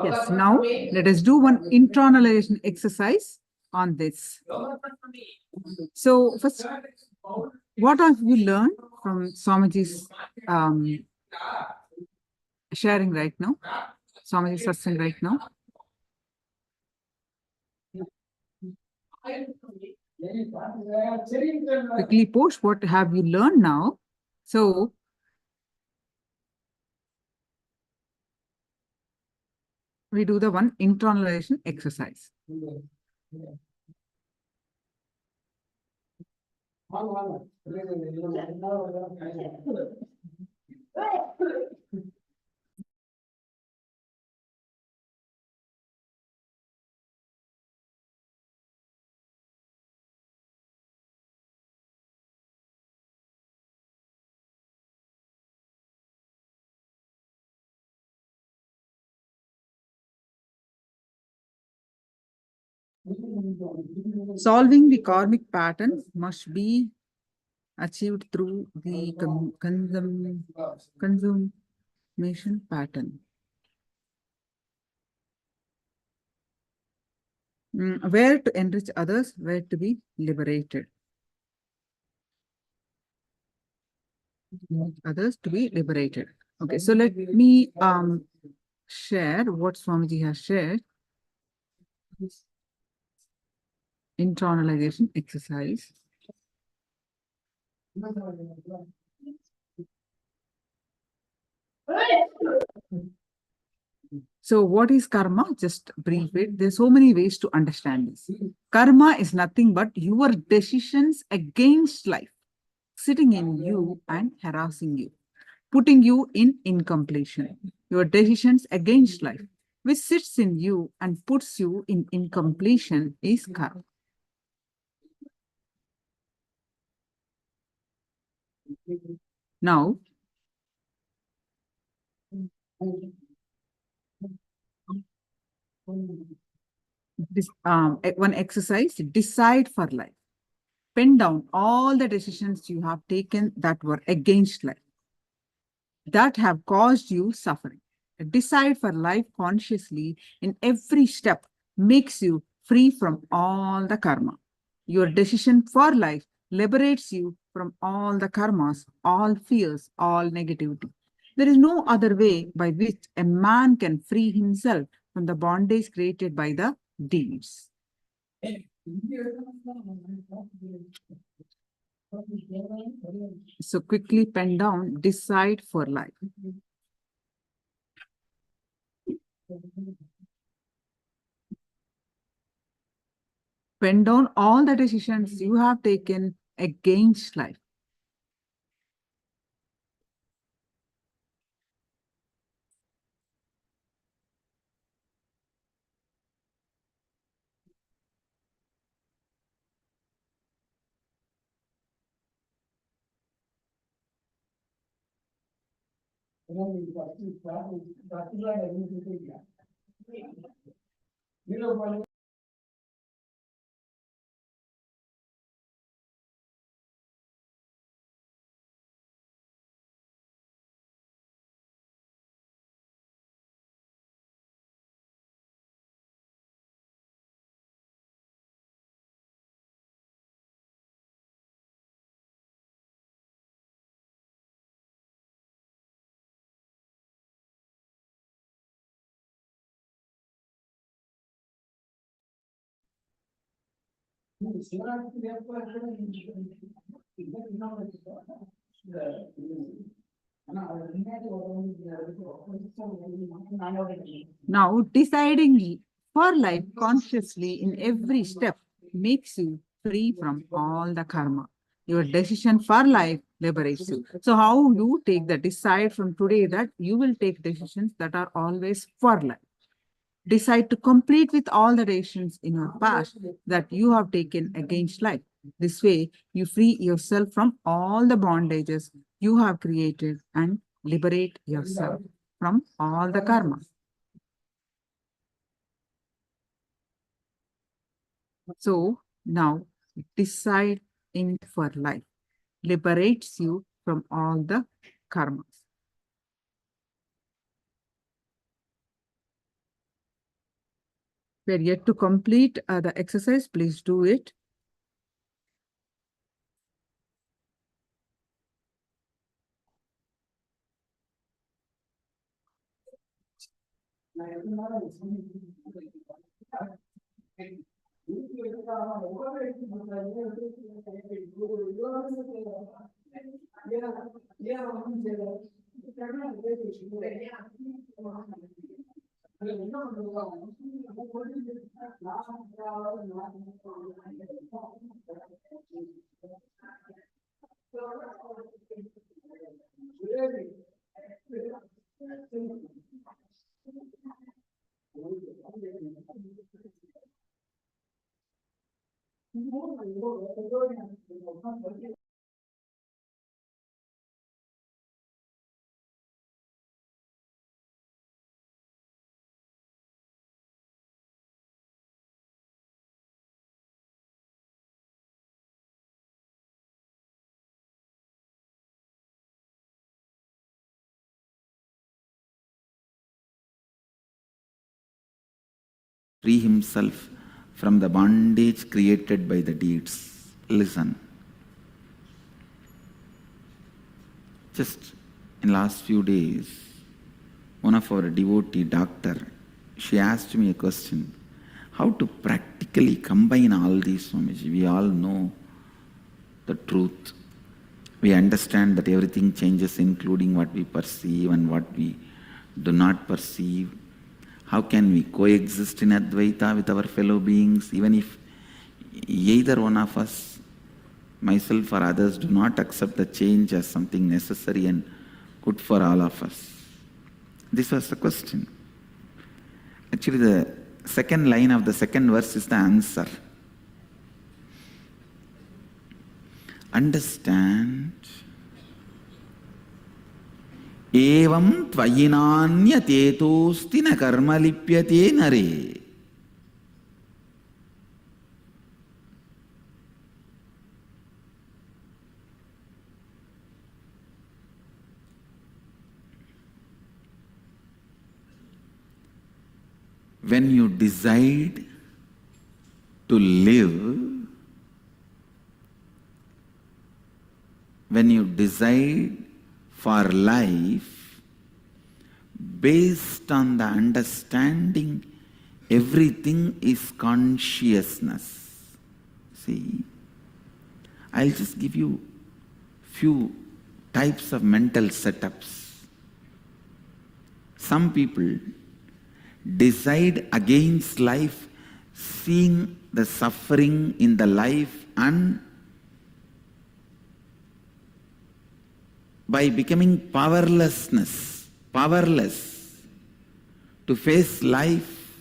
Yes, now let us do one internalization exercise on this. So first, what have you learned from Swamiji's sharing right now? Swamiji's satsang right now? Quickly post, what have you learned now? So we do the one internalization exercise. Solving the karmic pattern must be achieved through the consummation pattern. Where to enrich others, where to be liberated. Others to be liberated. Okay, so let me share what Swamiji has shared. Internalization exercise. So what is karma? Just brief it. There's so many ways to understand this. Karma is nothing but your decisions against life, sitting in you and harassing you, putting you in incompletion. Your decisions against life, which sits in you and puts you in incompletion, is karma. Now, this one exercise, decide for life. Pen down all the decisions you have taken that were against life, that have caused you suffering. Decide for life consciously in every step makes you free from all the karma. Your decision for life liberates you from all the karmas, all fears, all negativity. There is no other way by which a man can free himself from the bondage created by the deeds. So quickly pen down, decide for life. Pen down all the decisions you have taken against life. Now, deciding for life consciously in every step makes you free from all the karma. Your decision for life liberates you. So how you take the decide from today that you will take decisions that are always for life. Decide to complete with all the decisions in your past that you have taken against life. This way, you free yourself from all the bondages you have created and liberate yourself from all the karma. So now deciding for life liberates you from all the karmas. We are yet to complete the exercise. Please do it.
Free himself from the bondage created by the deeds. Listen. Just in last few days, one of our devotee doctor, she asked me a question. How to practically combine all these, Swamiji? We all know the truth. We understand that everything changes, including what we perceive and what we do not perceive. How can we coexist in Advaita with our fellow beings, even if either one of us, myself or others, do not accept the change as something necessary and good for all of us? This was the question. Actually, the second line of the second verse is the answer. Understand. Evam tvayinanya tetosti na karma lipyate nare. When you decide to live, when you decide for life based on the understanding everything is consciousness. See, I'll just give you few types of mental setups. Some people decide against life, seeing the suffering in the life, and by becoming powerless to face life,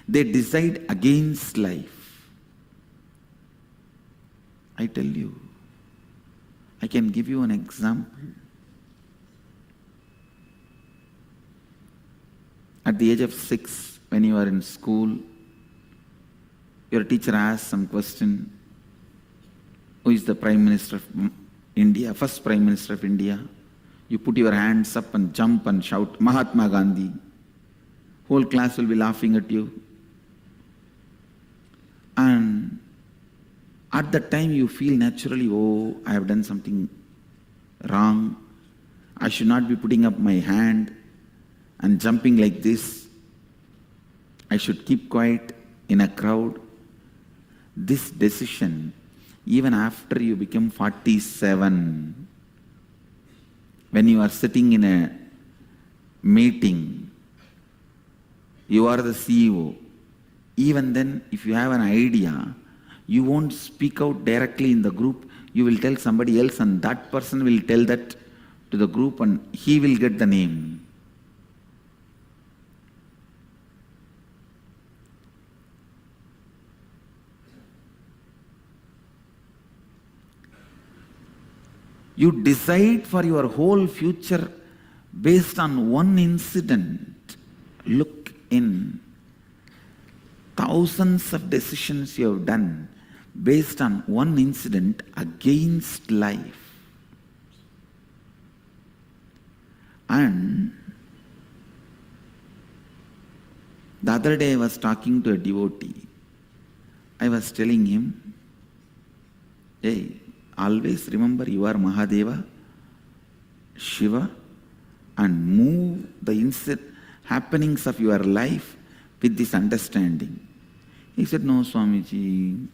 they decide against life. I tell you, I can give you an example. At the age of 6, when you are in school, your teacher asks some question. Who is the Prime Minister of India, first Prime Minister of India? You put your hands up and jump and shout, Mahatma Gandhi. Whole class will be laughing at you. And at that time you feel naturally, oh, I have done something wrong. I should not be putting up my hand and jumping like this. I should keep quiet in a crowd. This decision, even after you become 47, when you are sitting in a meeting, You are the CEO. Even then, if you have an idea, you won't speak out directly in the group. You will tell somebody else, and that person will tell that to the group, and he will get the name. You decide for your whole future based on one incident. Look in. Thousands of decisions you have done based on one incident against life. And the other day I was talking to a devotee. I was telling him, hey, always remember you are Mahadeva, Shiva, and move the happenings of your life with this understanding. He said, no, Swamiji,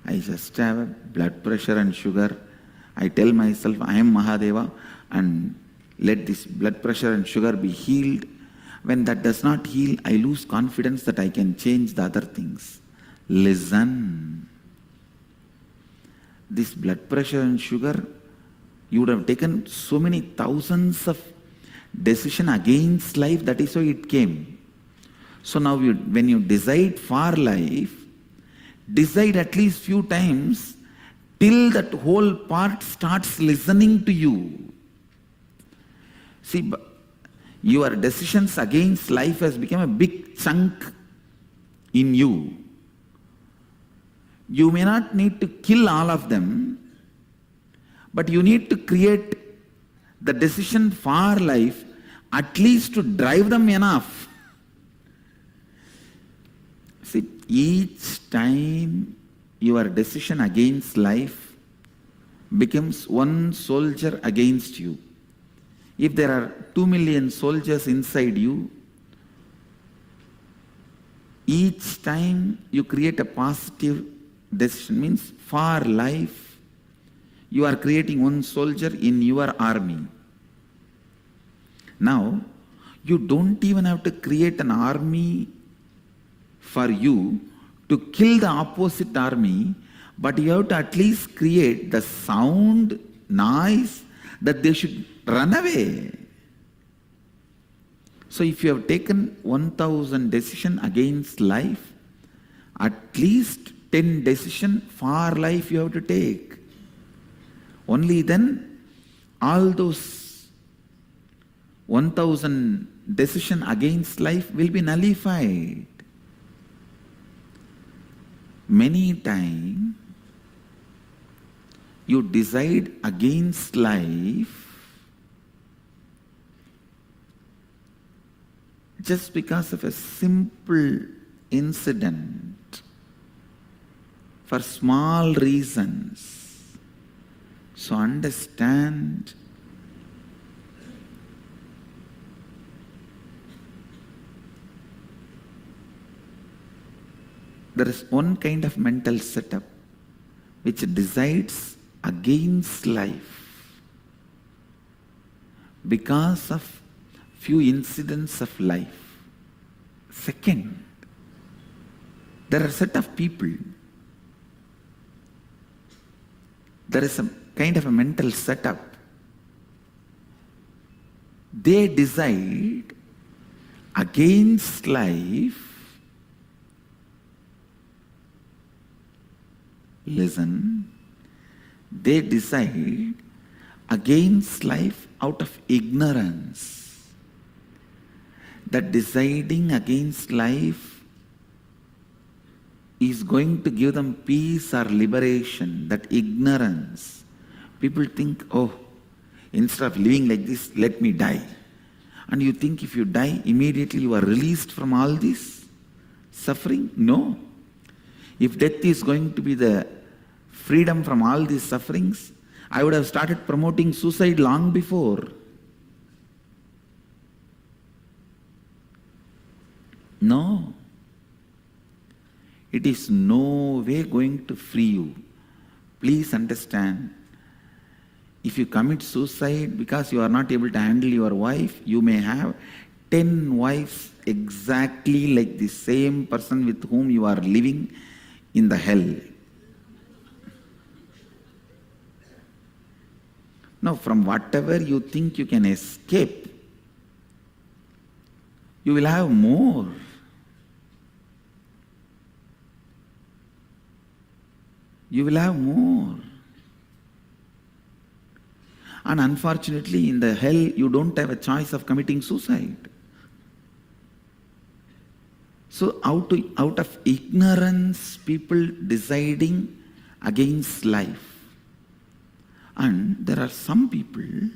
I just have blood pressure and sugar. I tell myself I am Mahadeva and let this blood pressure and sugar be healed. When that does not heal, I lose confidence that I can change the other things. Listen. This blood pressure and sugar, you would have taken so many thousands of decisions against life, that is why it came. So now when you decide for life, decide at least few times till that whole part starts listening to you. See, your decisions against life has become a big chunk in you. You may not need to kill all of them, but you need to create the decision for life, at least to drive them enough. See, each time your decision against life becomes one soldier against you. If there are 2 million soldiers inside you, each time you create a positive decision, means for life, you are creating one soldier in your army. Now, you don't even have to create an army for you to kill the opposite army, but you have to at least create the sound, noise, that they should run away. So if you have taken 1,000 decisions against life, at least 10 decisions for life you have to take. Only then all those 1,000 decisions against life will be nullified. Many times you decide against life just because of a simple incident, for small reasons. So understand, there is one kind of mental setup which decides against life because of few incidents of life. Second, there are a set of people. There is a kind of a mental setup. They decide against life. Listen, they decide against life out of ignorance. That deciding against life is going to give them peace or liberation, that ignorance. People think, oh, instead of living like this, let me die. And you think if you die, immediately you are released from all this suffering? No. If death is going to be the freedom from all these sufferings, I would have started promoting suicide long before. No. It is no way going to free you. Please understand, if you commit suicide because you are not able to handle your wife, you may have 10 wives exactly like the same person with whom you are living in the hell. Now, from whatever you think you can escape, you will have more. You will have more. And unfortunately, in the hell, you don't have a choice of committing suicide. So out of ignorance, people deciding against life. And there are some people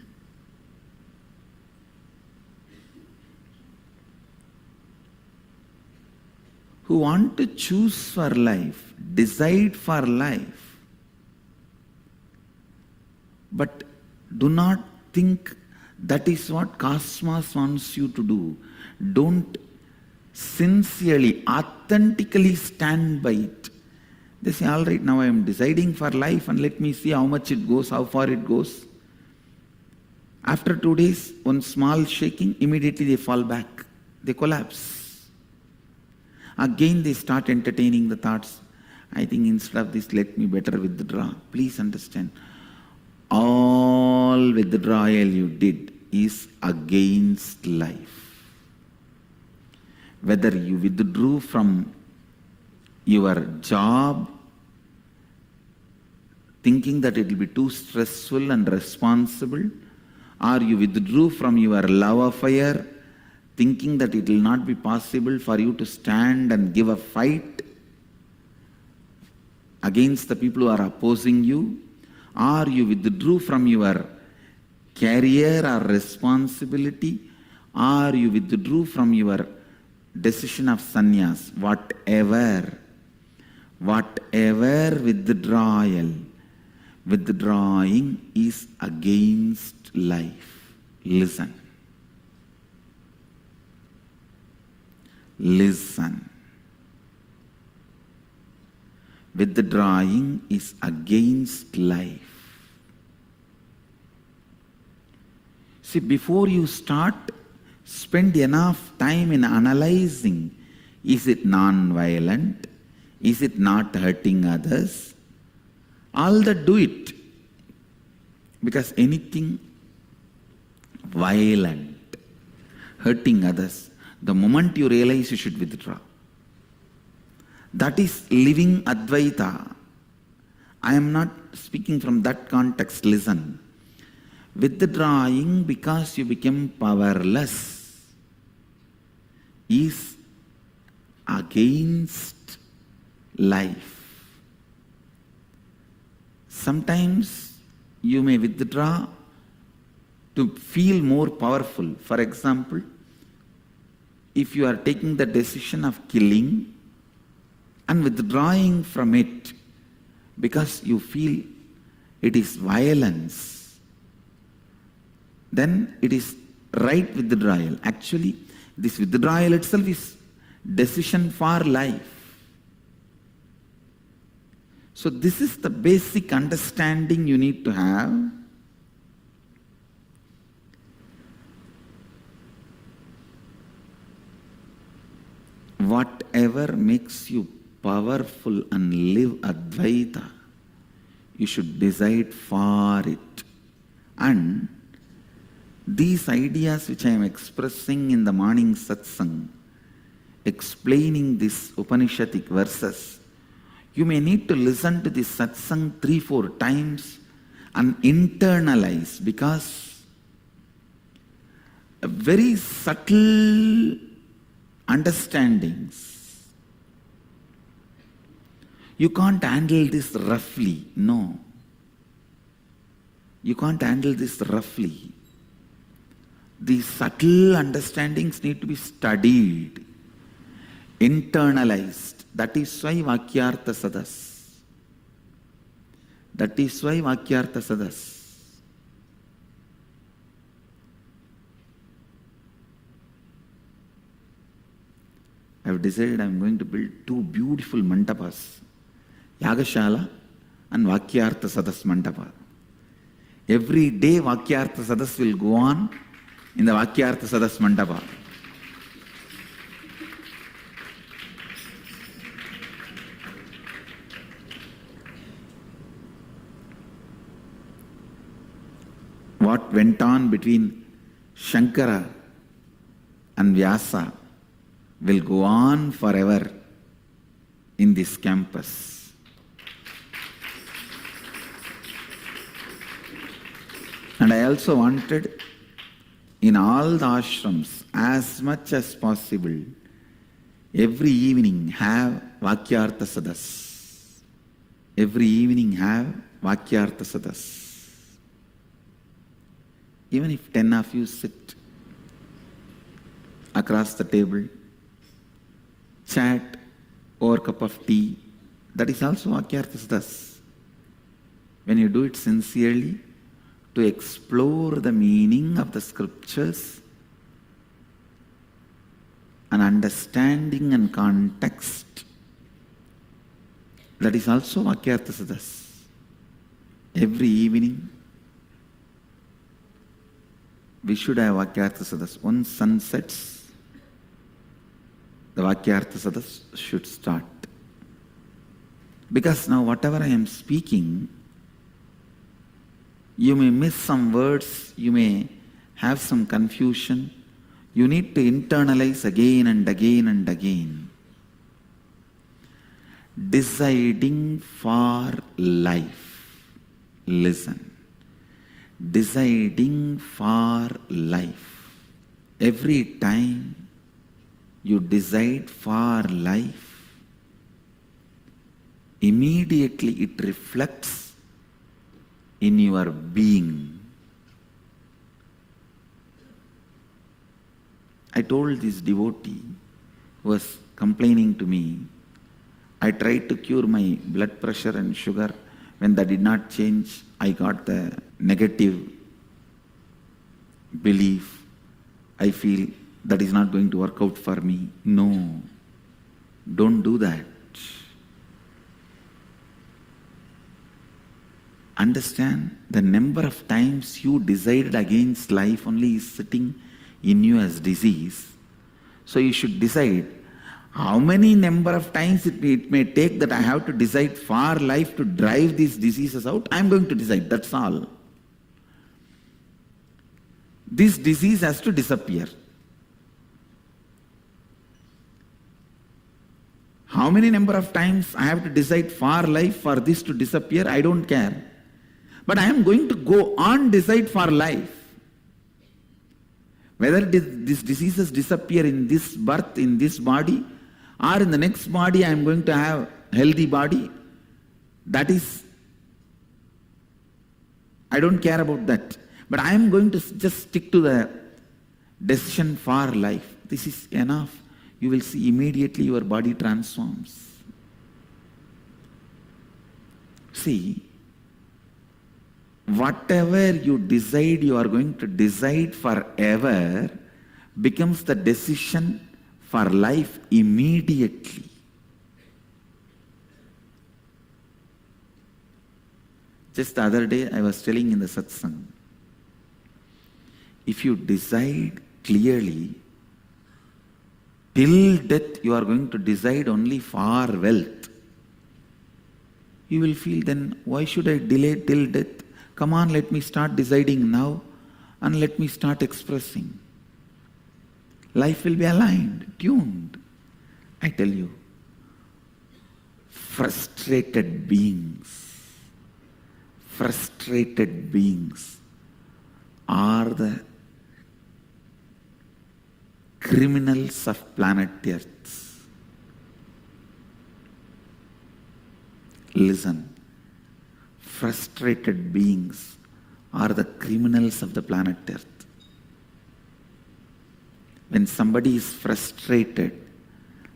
who want to choose for life, decide for life, but do not think that is what cosmos wants you to do. Don't sincerely, authentically stand by it. They say, all right, now I am deciding for life and let me see how much it goes, how far it goes. After 2 days, one small shaking, immediately they fall back. They collapse. Again they start entertaining the thoughts. I think instead of this, let me better withdraw. Please understand, all withdrawal you did is against life. Whether you withdrew from your job, thinking that it will be too stressful and responsible, or you withdrew from your love affair, thinking that it will not be possible for you to stand and give a fight against the people who are opposing you, or you withdrew from your career or responsibility, or you withdrew from your decision of sannyas, whatever withdrawing is against life. Listen. Withdrawing is against life. See, before you start, spend enough time in analyzing, is it non-violent? Is it not hurting others? All that, do it. Because anything violent, hurting others, the moment you realize, you should withdraw. That is living Advaita. I am not speaking from that context. Listen. Withdrawing because you become powerless is against life. Sometimes you may withdraw to feel more powerful. For example, if you are taking the decision of killing and withdrawing from it because you feel it is violence, then it is right withdrawal. Actually, this withdrawal itself is decision for life. So this is the basic understanding you need to have. Whatever makes you powerful and live Advaita, you should decide for it. And these ideas which I am expressing in the morning satsang, explaining these Upanishadic verses, you may need to listen to this satsang 3-4 times and internalize, because very subtle understandings, you can't handle this roughly. No. You can't handle this roughly. These subtle understandings need to be studied, internalized. That is why Vakyartha Sadas. That is why Vakyartha Sadas. I have decided I am going to build 2 beautiful mantapas, Yagashala and Vakyartha Sadas Mandapa. Every day Vakyartha Sadas will go on in the Vakyartha Sadas Mandapa. what went on between Shankara and Vyasa will go on forever in this campus. And I also wanted in all the ashrams, as much as possible, every evening have Vakyartha Sadas. Every evening have Vakyartha Sadas. Even if 10 of you sit across the table, chat over a cup of tea, that is also Vakyartha Sadas. When you do it sincerely, to explore the meaning of the scriptures and understanding and context, that is also Vakyartha Sadas. Every evening, we should have Vakyartha Sadas. Once sun sets, the Vakyartha Sadas should start. Because now whatever I am speaking, you may miss some words, you may have some confusion. You need to internalize again and again and again. Deciding for life. Listen. Deciding for life. Every time you decide for life, immediately it reflects in your being. I told this devotee who was complaining to me, I tried to cure my blood pressure and sugar. When that did not change, I got the negative belief. I feel that is not going to work out for me. No, don't do that. Understand, the number of times you decided against life only is sitting in you as disease. So you should decide how many number of times it may take that I have to decide for life to drive these diseases out. I am going to decide, that's all. This disease has to disappear. How many number of times I have to decide for life for this to disappear, I don't care. But I am going to go on decide for life. Whether these diseases disappear in this birth, in this body, or in the next body I am going to have a healthy body, that is, I don't care about that. But I am going to just stick to the decision for life. This is enough. You will see immediately your body transforms. See, whatever you decide you are going to decide forever becomes the decision for life immediately. Just the other day I was telling in the satsang, if you decide clearly, till death you are going to decide only for wealth, you will feel then why should I delay till death? Come on, let me start deciding now and let me start expressing. Life will be aligned, tuned. I tell you, frustrated beings are the criminals of planet Earth. Listen. Frustrated beings are the criminals of the planet Earth. When somebody is frustrated,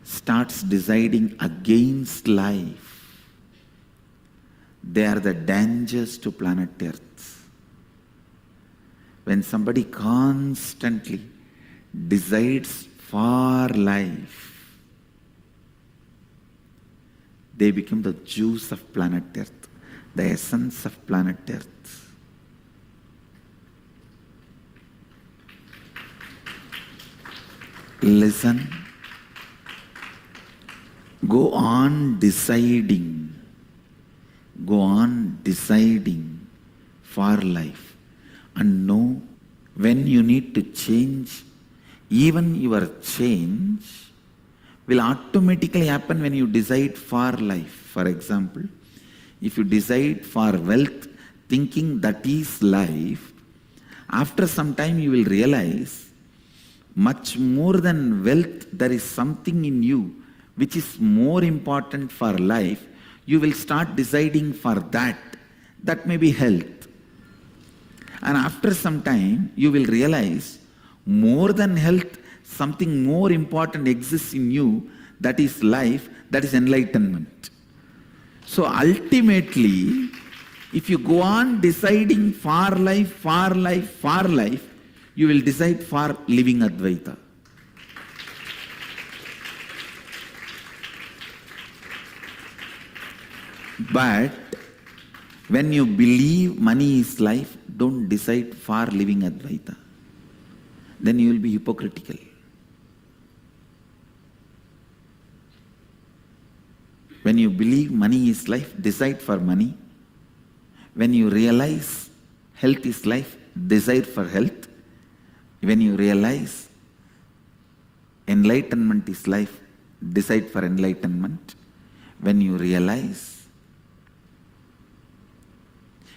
starts deciding against life, they are the dangers to planet Earth. When somebody constantly decides for life, they become the juice of planet Earth, the essence of planet Earth. Listen. Go on deciding for life. and know when you need to change. Even your change will automatically happen when you decide for life. For example, if you decide for wealth, thinking that is life, after some time you will realize much more than wealth, there is something in you which is more important for life. You will start deciding for that. That may be health. And after some time, you will realize more than health, something more important exists in you, that is life, that is enlightenment. So ultimately, if you go on deciding for life, for life, for life, you will decide for living Advaita. But when you believe money is life, don't decide for living Advaita. Then you will be hypocritical. When you believe money is life, decide for money. When you realize health is life, decide for health. When you realize enlightenment is life, decide for enlightenment. When you realize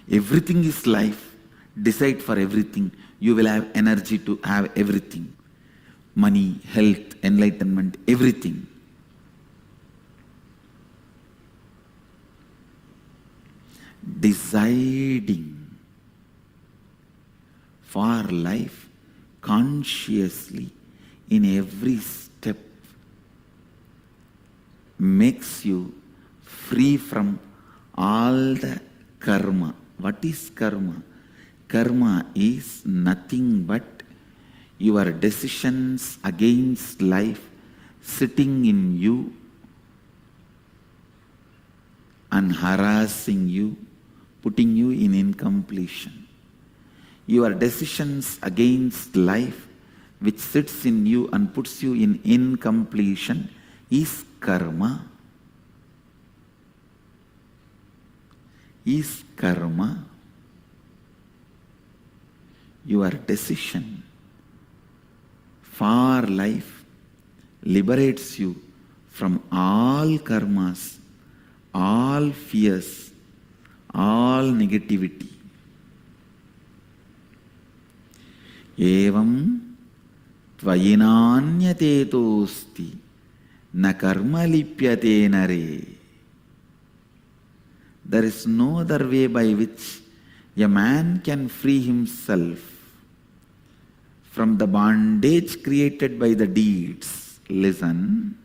everything is life, decide for everything. You will have energy to have everything. Money, health, enlightenment, everything. Deciding for life consciously in every step makes you free from all the karma. What is karma? Karma is nothing but your decisions against life sitting in you and harassing you, putting you in incompletion. Your decisions against life which sits in you and puts you in incompletion is karma. Is karma. Your decision for life liberates you from all karmas, all fears, all negativity. Evam tvayinanyate tosti na karma lipyate nare. There is no other way by which a man can free himself from the bondage created by the deeds. Listen.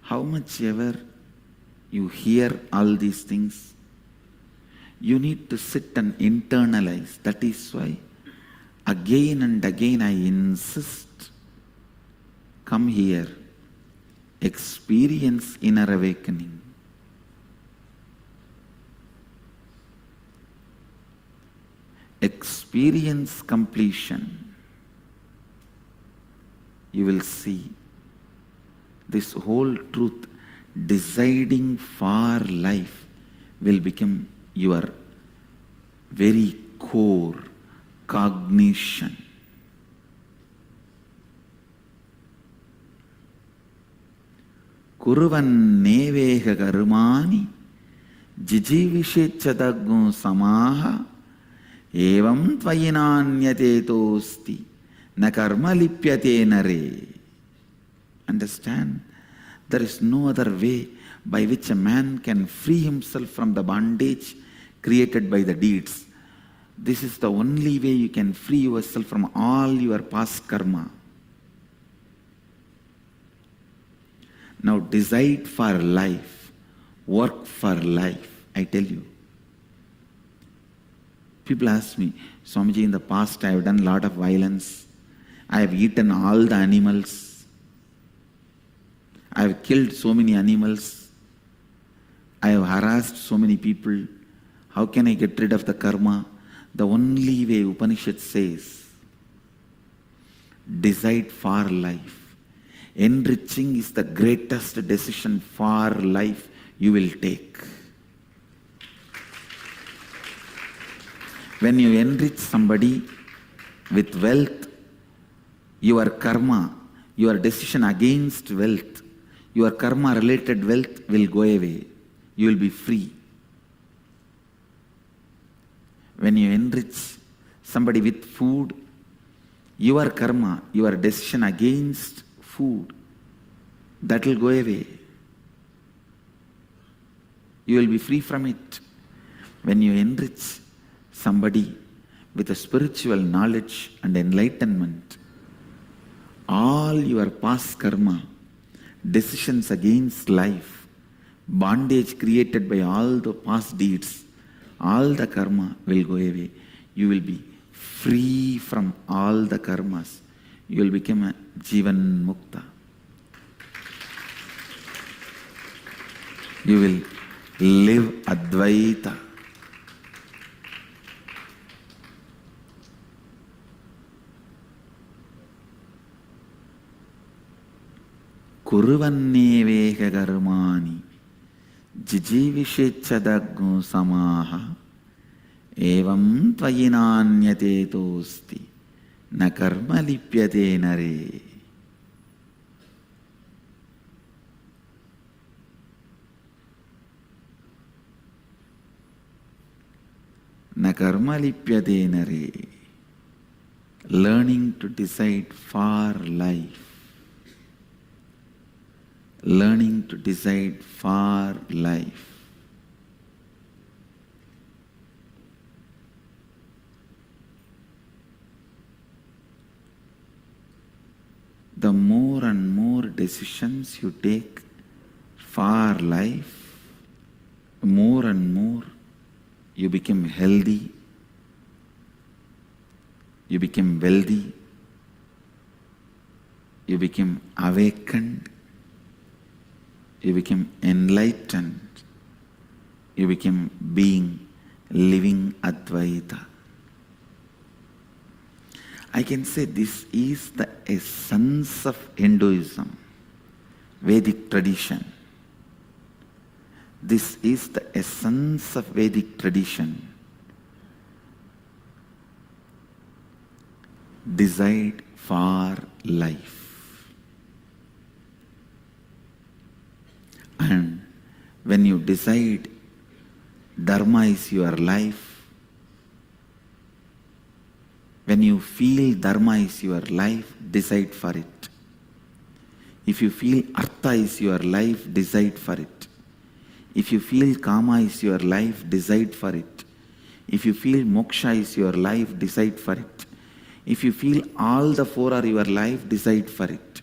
How much ever you hear all these things, you need to sit and internalize. That is why again and again I insist, come here, experience inner awakening. Experience completion. You will see this whole truth, deciding for life, will become your very core cognition. Kuruvan neveha karmani jijivishechadaggo samaha evam tvayinanyate tosti na karma lipyate nare. Understand? There is no other way by which a man can free himself from the bondage created by the deeds. This is the only way you can free yourself from all your past karma. Now decide for life, work for life. I tell you. People ask me, Swamiji, in the past I have done a lot of violence. I have eaten all the animals. I have killed so many animals. I have harassed so many people. How can I get rid of the karma? The only way Upanishad says, decide for life. Enriching is the greatest decision for life you will take. When you enrich somebody with wealth, your karma, your decision against wealth, your karma related wealth will go away. You will be free. When you enrich somebody with food, your karma, your decision against food, that will go away. You will be free from it. When you enrich somebody with a spiritual knowledge and enlightenment, all your past karma, decisions against life, bondage created by all the past deeds, all the karma will go away. You will be free from all the karmas. You will become a Jivan Mukta. You will live Advaita. Kuruvanneveka karmani jijivishechadaggo samaha evam tvayinanyate tosti na karma lipyate nare. Na karma lipyate nare. Learning to decide for life. Learning to decide for life. The more and more decisions you take for life, more and more you become healthy, you become wealthy, you become awakened, you become enlightened, you become being, living Advaita. I can say this is the essence of Hinduism, Vedic tradition. This is the essence of Vedic tradition. Decide for life. And when you decide Dharma is your life, when you feel Dharma is your life, decide for it. If you feel Artha is your life, decide for it. If you feel Kama is your life, decide for it. If you feel Moksha is your life, decide for it. If you feel all the four are your life, decide for it.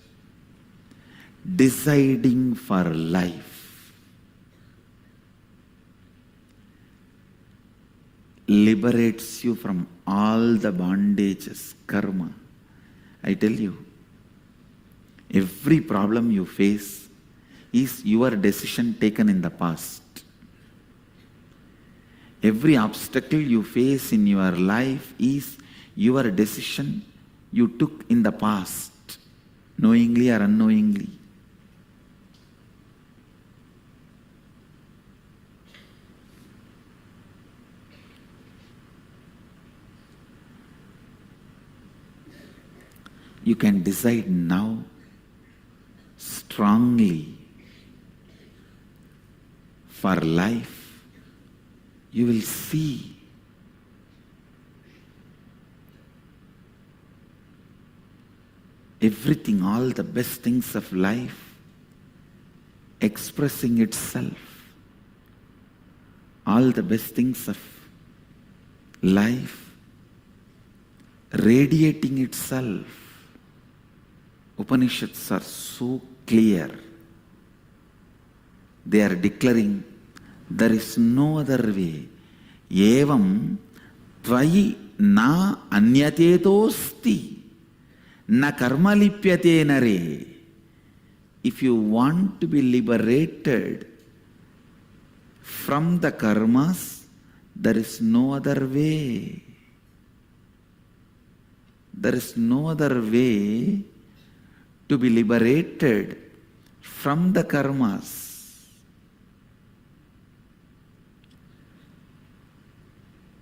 Deciding for life liberates you from all the bondages, karma. I tell you, every problem you face is your decision taken in the past. Every obstacle you face in your life is your decision you took in the past, knowingly or unknowingly. You can decide now strongly for life. You will see everything, all the best things of life expressing itself. All the best things of life radiating itself. Upanishads are so clear. They are declaring there is no other way. Evam tvayi na anyatetosti na karma lipyate nare. If you want to be liberated from the karmas, there is no other way. There is no other way to be liberated from the karmas.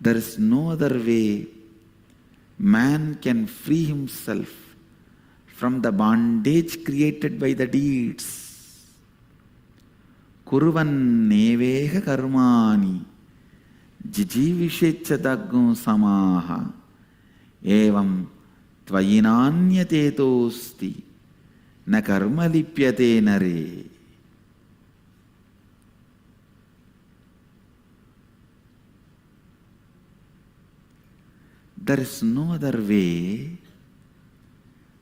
There is no other way man can free himself from the bondage created by the deeds. Kuruvan neveha karmani jijivishechadaggo samaha evam tvayinanyate tosti na karma lipyate nare. There is no other way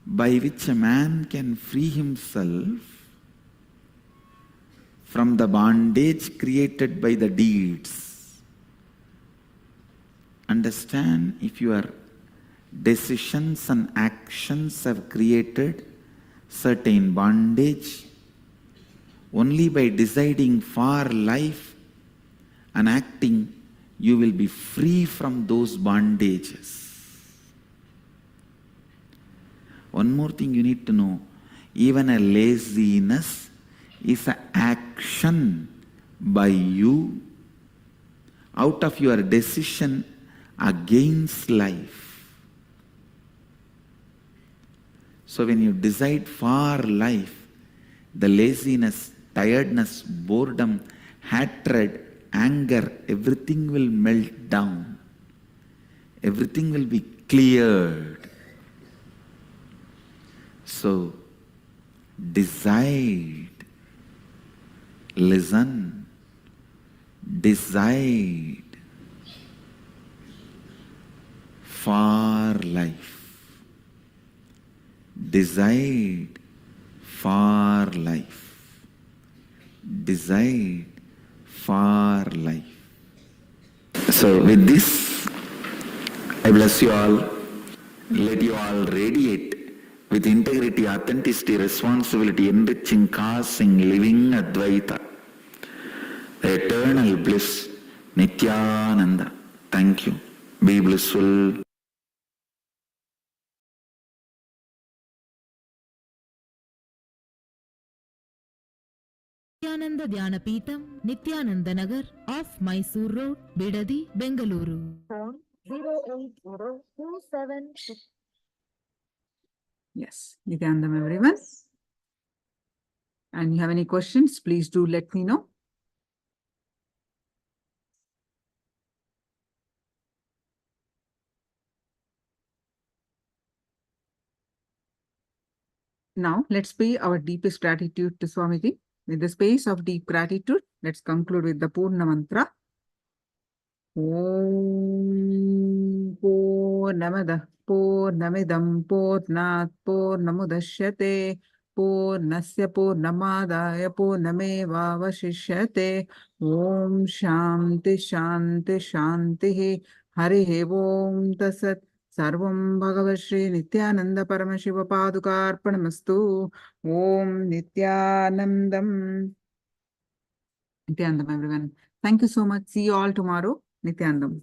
by which a man can free himself from the bondage created by the deeds. Understand, if your decisions and actions have created certain bondage, only by deciding for life and acting, you will be free from those bondages. One more thing you need to know, even a laziness is an action by you out of your decision against life. So when you decide for life, the laziness, tiredness, boredom, hatred, anger, everything will melt down. Everything will be cleared. So, decide, listen, decide for life. Decide for life. Decide for life. So with this, I bless you all. Let you all radiate with integrity, authenticity, responsibility, enriching, causing, living Advaita. Eternal bliss, Nithyananda. Thank you. Be blissful.
Nithyananda Dhyanapitham, Nithyananda Nagar, off Mysore Road, Bidadi, Bengaluru. Phone 08027.
Yes, Nithyanandam everyone. And you have any questions, please do let me know. Now, let's pay our deepest gratitude to Swamiji. With the space of deep gratitude, let's conclude with the Purna Mantra. Om Purnamadah Purnamidam Purnat Purnamudashyate Purnasya Purnamadaya Purnameva Vashishyate. Om Shanti Shanti Shanti Harihi Om Tasat. Sarvam Bhagavad Shri Nithyananda Paramashiva Padukarpanamastu. Om Nithyanandam. Nithyanandam, everyone. Thank you so much. See you all tomorrow. Nithyanandam.